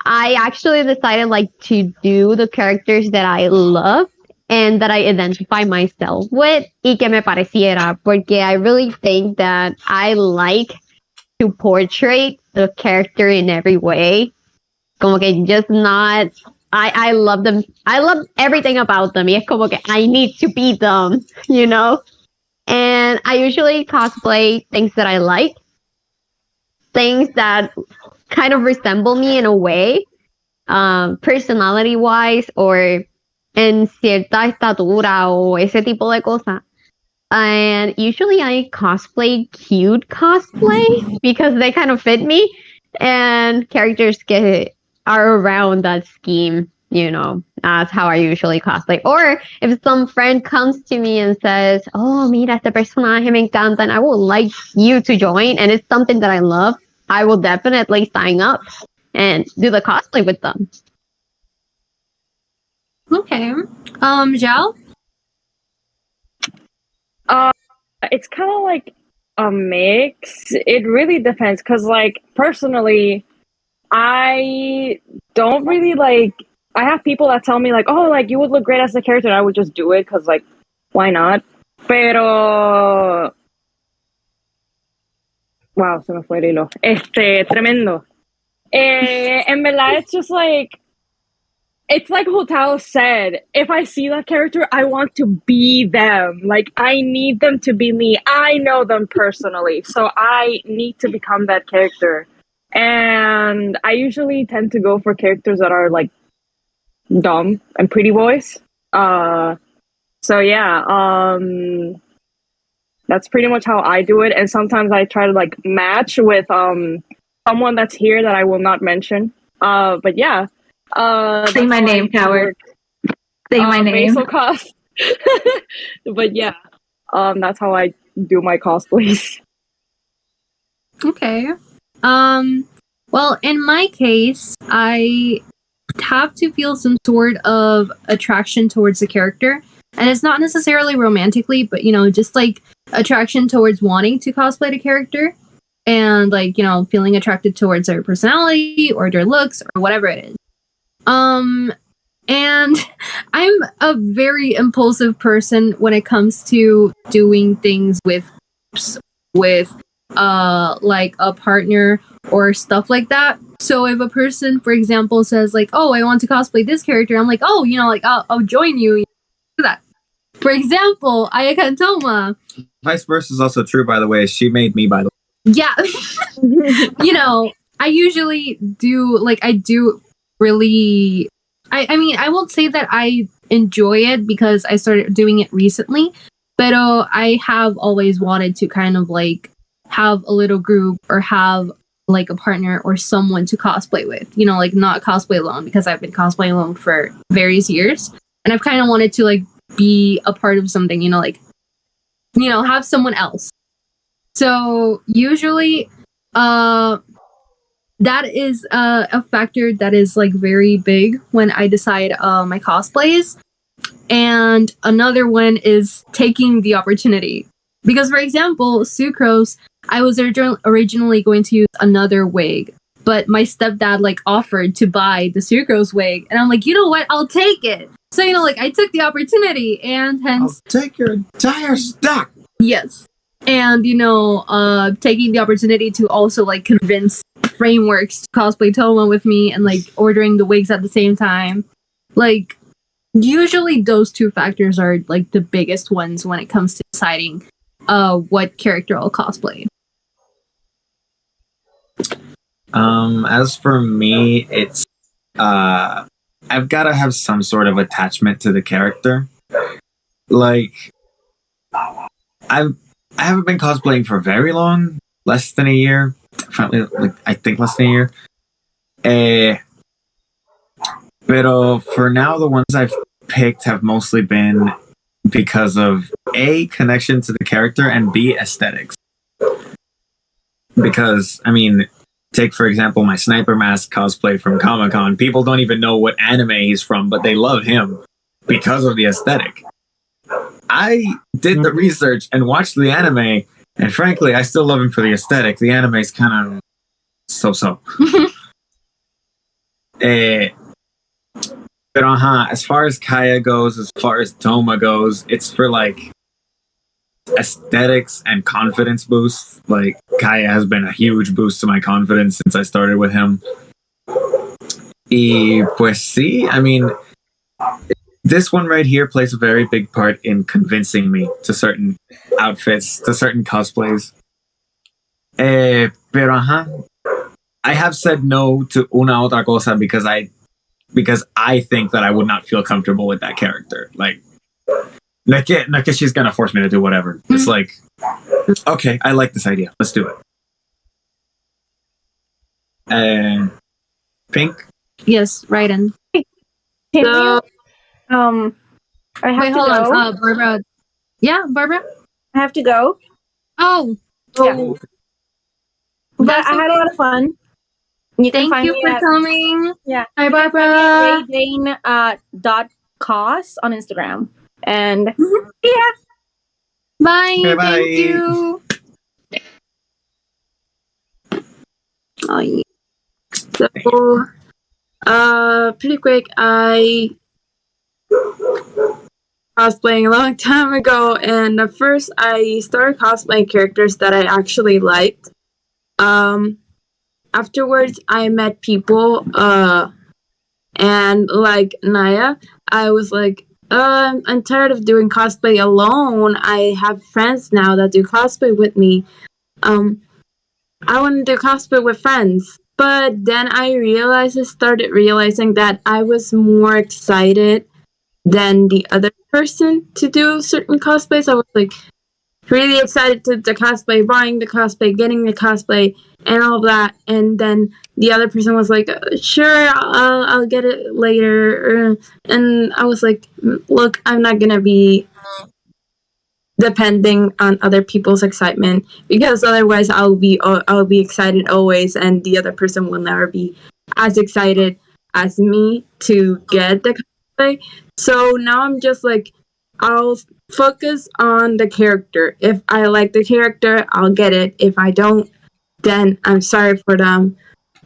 I actually decided like to do the characters that I love and that I identify myself with y que me pareciera, porque I really think that I like to portray the character in every way. Como que just not, I love them. I love everything about them. Y es como que I need to be them, And I usually cosplay things that I like, things that kind of resemble me in a way, personality wise, or en cierta estatura o ese tipo de cosas. And usually I cosplay cute cosplay because they kind of fit me, and characters are around that scheme. That's how I usually cosplay. Or if some friend comes to me and says, "Oh, mira, este personaje me encanta, and I would like you to join," and it's something that I love, I will definitely sign up and do the cosplay with them. Okay. Zhao? It's kind of like a mix. It really depends because, like, personally, I don't really like. I have people that tell me like, "Oh, like you would look great as a character," and I would just do it because, like, why not? Pero wow, se me fue el hilo. Tremendo. En verdad, it's just like. It's like Hotel said, if I see that character, I want to be them. Like, I need them to be me. I know them personally, so I need to become that character. And I usually tend to go for characters that are, like, dumb and pretty boys. So yeah, that's pretty much how I do it. And sometimes I try to, like, match with someone that's here that I will not mention. But yeah. Say my name, coward. Say my name. Cost. But yeah, that's how I do my cosplays. Okay. Well, in my case, I have to feel some sort of attraction towards the character. And it's not necessarily romantically, but, just like attraction towards wanting to cosplay the character. And like, feeling attracted towards their personality or their looks or whatever it is. And I'm a very impulsive person when it comes to doing things with like a partner or stuff like that. So if a person, for example, says like, "Oh, I want to cosplay this character," I'm like, "Oh, like I'll join you." Do that. For example, Ayaka and Toma. Vice versa is also true, by the way. She made me, by the way. Yeah. I usually do, like, I do really, I mean, I won't say that I enjoy it because I started doing it recently, but I have always wanted to kind of like have a little group or have like a partner or someone to cosplay with, like not cosplay alone, because I've been cosplaying alone for various years, and I've kind of wanted to like be a part of something, have someone else. So usually, that is a factor that is like very big when I decide my cosplays. And another one is taking the opportunity. Because, for example, Sucrose, I was originally going to use another wig, but my stepdad like offered to buy the Sucrose wig, and I'm like, you know what? I'll take it. So like I took the opportunity, and hence I'll take your entire stock. yes, and taking the opportunity to also like convince Frameworks to cosplay Toma with me, and like ordering the wigs at the same time, like. Usually those two factors are like the biggest ones when it comes to deciding what character I'll cosplay. As for me, it's I've got to have some sort of attachment to the character. Like I haven't been cosplaying for very long, less than a year. Probably like I think less than a year. Pero for now, the ones I've picked have mostly been because of A, connection to the character, and B, aesthetics. Because, I mean, take for example my Sniper Mask cosplay from Comic-Con. People don't even know what anime he's from, but they love him because of the aesthetic. I did the research and watched the anime, and frankly, I still love him for the aesthetic. The anime is kind of so-so. But as far as Kaya goes, as far as Toma goes, it's for like aesthetics and confidence boosts. Like Kaya has been a huge boost to my confidence since I started with him. Y pues sí, I mean, this one right here plays a very big part in convincing me to certain outfits, to certain cosplays. Pero I have said no to una otra cosa because I think that I would not feel comfortable with that character. Like, not que she's gonna force me to do whatever. It's like, okay, I like this idea. Let's do it. Pink? Yes, right in. Can So- you, I have Wait, to hold go. on. Barbara. Yeah, Barbara? I have to go. Oh, Yeah. But that's I had a okay. lot of fun. You can Thank find you me for at, coming. yeah. Hi, You can Barbara. find me at raydane.cos on Instagram. And yeah. Bye. Okay, bye. Thank you. Oh, yeah. So, pretty quick, I cosplaying a long time ago, and at first I started cosplaying characters that I actually liked. Afterwards, I met people, and like Naya, I was like, I'm tired of doing cosplay alone. I have friends now that do cosplay with me. I want to do cosplay with friends. But then I started realizing that I was more excited than the other person to do certain cosplays. I was like really excited to the cosplay, buying the cosplay, getting the cosplay, and all that. And then the other person was like, "Sure, I'll get it later." And I was like, "Look, I'm not gonna be depending on other people's excitement because otherwise I'll be excited always, and the other person will never be as excited as me to get the cosplay." So now I'm just like, I'll focus on the character. If I like the character, I'll get it. If I don't, then I'm sorry for them.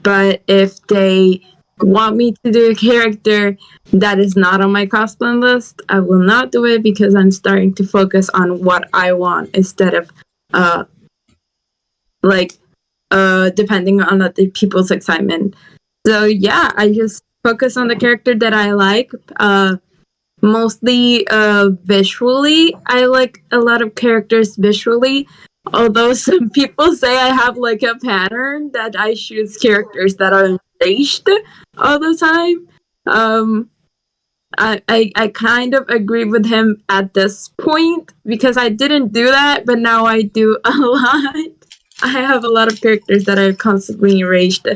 But if they want me to do a character that is not on my cosplay list, I will not do it because I'm starting to focus on what I want instead of depending on other people's excitement. So yeah, I just focus on the character that I like. Mostly visually. I like a lot of characters visually. Although some people say I have like a pattern that I choose characters that are enraged all the time. I kind of agree with him at this point because I didn't do that, but now I do a lot. I have a lot of characters that are constantly enraged.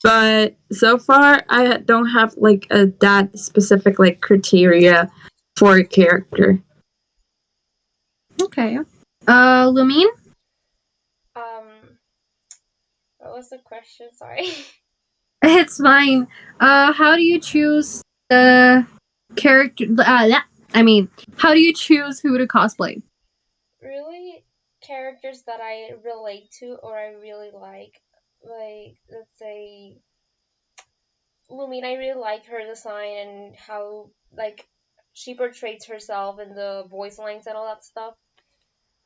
But so far, I don't have like that specific like criteria for a character. Okay. Lumine? What was the question? Sorry. It's fine. How do you choose the character? How do you choose who to cosplay? Really, characters that I relate to or I really like. Like, let's say, Lumine, I really like her design and how, like, she portrays herself in the voice lines and all that stuff.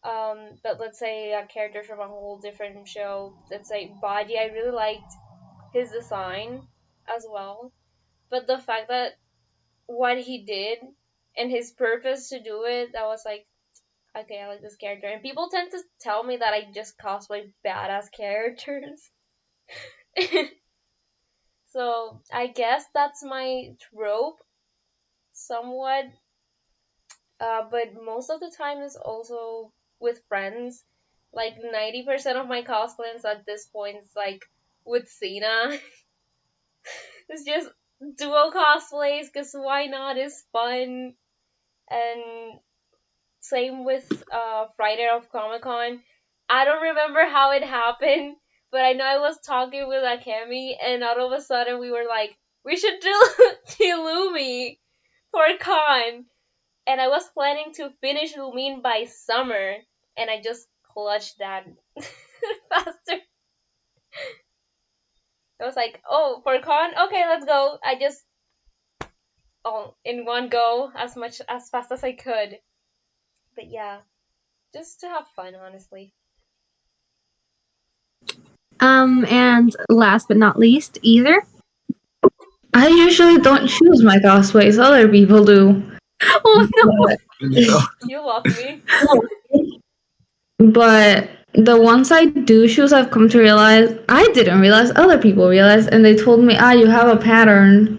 But let's say a character from a whole different show, let's say Body, I really liked his design as well. But the fact that what he did and his purpose to do it, I was like, okay, I like this character. And people tend to tell me that I just cosplay badass characters. So I guess that's my trope, somewhat. But most of the time is also with friends. Like 90% of my cosplays at this point is like with Cena. It's just dual cosplays because why not? It's fun. And same with Friday of Comic Con. I don't remember how it happened, but I know I was talking with Akemi, and all of a sudden we were like, we should do Illumi for con. And I was planning to finish Lumin by summer, and I just clutched that faster. I was like, oh, for con? Okay, let's go. I just, in one go, as fast as I could. But yeah, just to have fun, honestly. And last but not least, either. I usually don't choose my cosplays. Other people do. Oh no! You love me. But the ones I do choose, I've come to realize I didn't realize other people realized, and they told me, you have a pattern.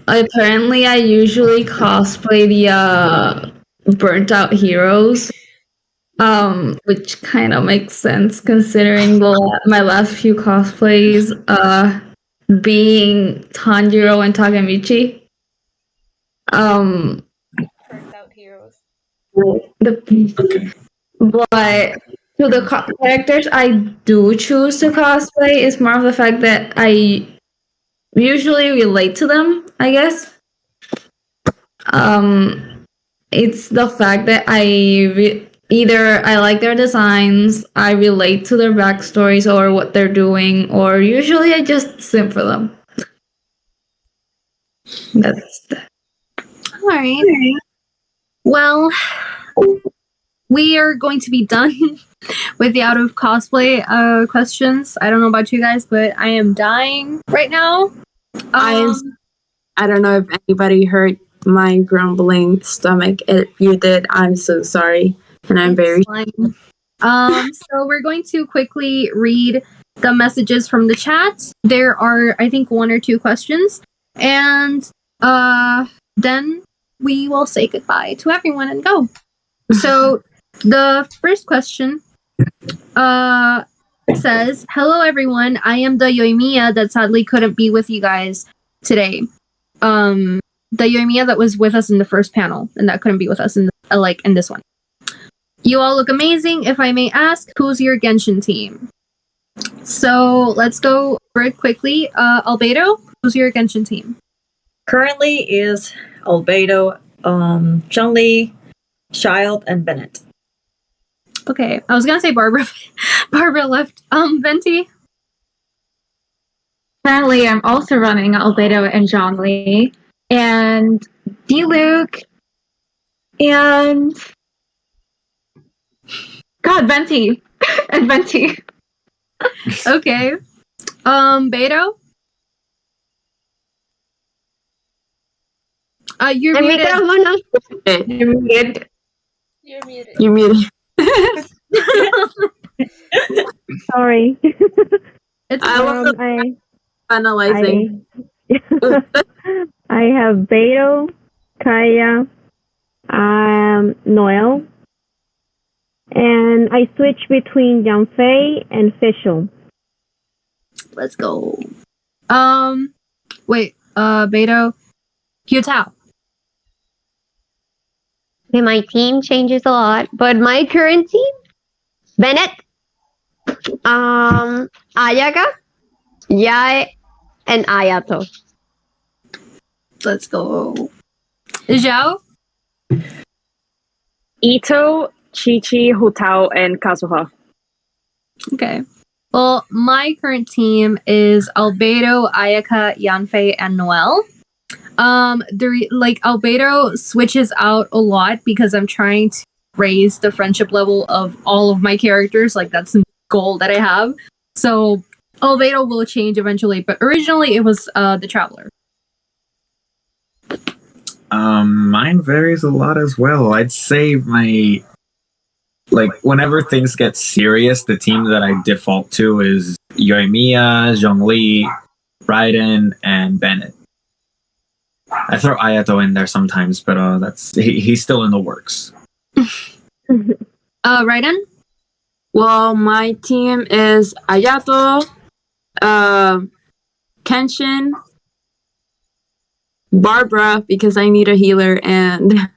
Apparently, I usually cosplay the burnt out heroes, which kind of makes sense considering my last few cosplays, being Tanjiro and Takemichi. Burnt out heroes. But to the characters I do choose to cosplay is more of the fact that I usually relate to them, I guess. It's the fact that either I like their designs, I relate to their backstories or what they're doing, or usually I just simp for them. That's All right. Well, we are going to be done with the out of cosplay questions. I don't know about you guys, but I am dying right now. I don't know if anybody heard my grumbling stomach. If you did, I'm so sorry, and I'm very. So we're going to quickly read the messages from the chat. There are, I think, 1 or 2 questions, and then we will say goodbye to everyone and go. So the first question says, "Hello everyone, I am the Yoimiya that sadly couldn't be with you guys today. The Yoimiya that was with us in the first panel and that couldn't be with us in this one. You all look amazing. If I may ask, who's your Genshin team?" So let's go over it quickly. Albedo, who's your Genshin team? Currently is Albedo, Chun-Li, Child, and Bennett. Okay, I was gonna say Barbara. Barbara left. Venti. Currently, I'm also running Albedo and John Lee, and D-Luke, and God, Venti, and Venti. Okay. Beto. You're muted. You're muted. You're muted. You're muted. Sorry. I analyzing. I have Beto, Kaya, Noel, and I switch between Janfei and Fischl. Let's go. Wait. Beto. Hyutao. Okay, my team changes a lot, but my current team: Bennett, Ayaga, Yae and Ayato. Let's go. Zhao? Ito, Chi-Chi, Hutao, and Kazuha. Okay. Well, my current team is Albedo, Ayaka, Yanfei, and Noel. Albedo switches out a lot because I'm trying to raise the friendship level of all of my characters. Like, that's the goal that I have. So Albedo will change eventually, but originally it was the Traveler. Mine varies a lot as well. I'd say whenever things get serious, the team that I default to is Yoimiya, Zhongli, Raiden, and Bennett. I throw Ayato in there sometimes, but he's still in the works. Raiden? Well, my team is Ayato, Kenshin, Barbara, because I need a healer, and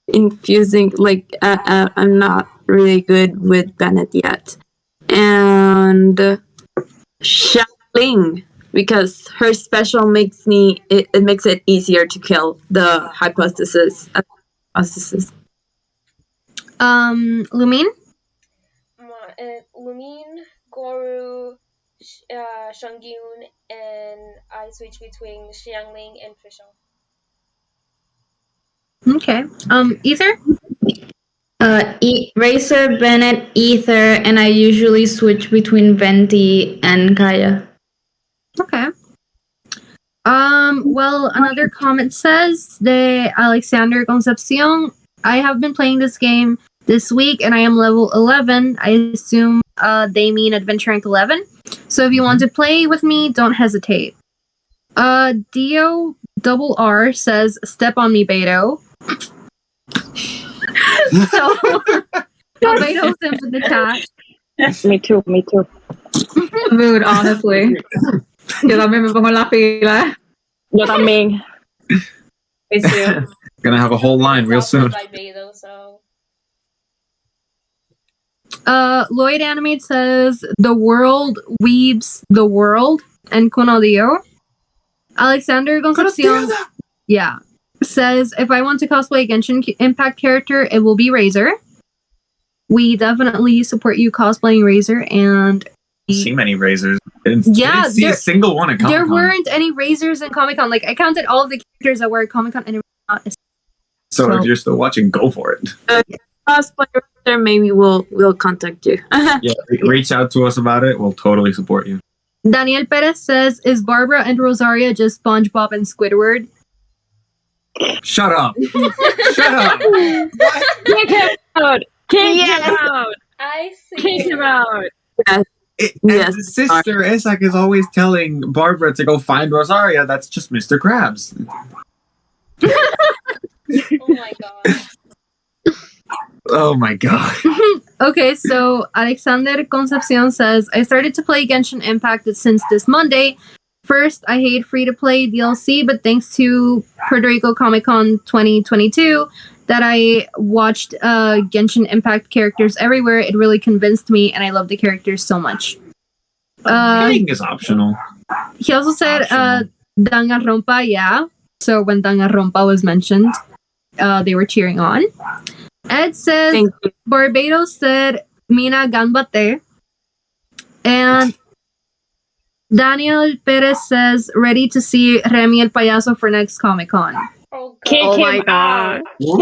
infusing, I'm not really good with Bennett yet. And Xiaoling, because her special makes it makes it easier to kill the hypothesis. Lumine? Lumine, Goru, Shungyun, and I switch between Xiangling and Fischl. Okay. Ether? Racer, Bennett, Ether, and I usually switch between Venti and Kaya. Okay. Well, another comment says that Alexander Concepcion, I have been playing this game this week and I am level 11. I assume they mean Adventure Rank 11. So if you want to play with me, don't hesitate. Dio Double R says, step on me, Beto. So, Beto's in the chat. Me too. Mood, honestly. Yo también me pongo en la fila. Yo también. Me too. Gonna have a whole line real soon. Lloyd Animate says, the world weebs the world, and con odio. Alexander Concepcion, yeah, says, if I want to cosplay a Genshin Impact character, it will be Razor. We definitely support you cosplaying Razor, and see many Razors. Didn't see a single one at Comic-Con. There weren't any Razors in Comic-Con. Like, I counted all of the characters that were at Comic-Con, and it was not a So if you're still watching, go for it. Cosplayer, maybe we'll contact you. Yeah, reach out to us about it. We'll totally support you. Daniel Perez says, is Barbara and Rosaria just SpongeBob and Squidward? Shut up. Shut up. Kick him out. Kick him out. I see. Kick him out. Yes. And Sister Isak is always telling Barbara to go find Rosaria. That's just Mr. Krabs. Oh my god. Oh my god. Okay, so Alexander Concepcion says, I started to play Genshin Impact since this Monday. First, I hate free-to-play DLC, but thanks to Puerto Rico Comic-Con 2022 that I watched Genshin Impact characters everywhere, it really convinced me, and I love the characters so much. Playing is optional. He also said Danganronpa, yeah. So when Danganronpa was mentioned, they were cheering on. Ed says, Barbados said, Mina Ganbate. And Daniel Perez says, ready to see Remy el Payaso for next Comic-Con. Oh, my god. Deal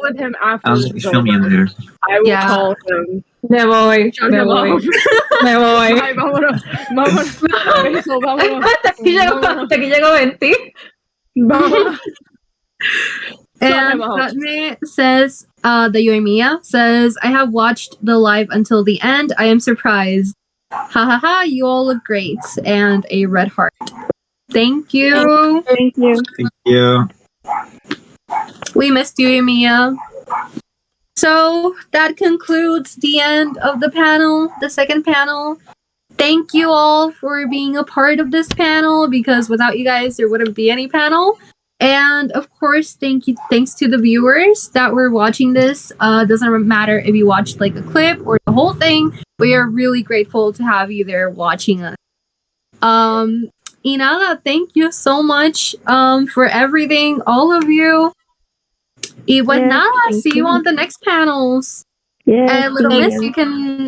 with him after. Show me in there. I will call him. Me voy. Me voy. Me voy. Ay, vámonos. Vámonos. Eso, vámonos. Hasta aquí llegó 20. Vámonos. And Fatme says, the Yoimiya says, I have watched the live until the end. I am surprised. Ha ha ha, you all look great. And a red heart. Thank you. Thank you. Thank you. We missed you, Yoimiya. So that concludes the end of the panel, the second panel. Thank you all for being a part of this panel, because without you guys, there wouldn't be any panel. And of course, thanks to the viewers that were watching this. Doesn't matter if you watched like a clip or the whole thing. We are really grateful to have you there watching us. Inala, thank you so much for everything, all of you. Y pues Yes, nada, thank see you you. on the next panels. Yes, And Little see Miss, you. you can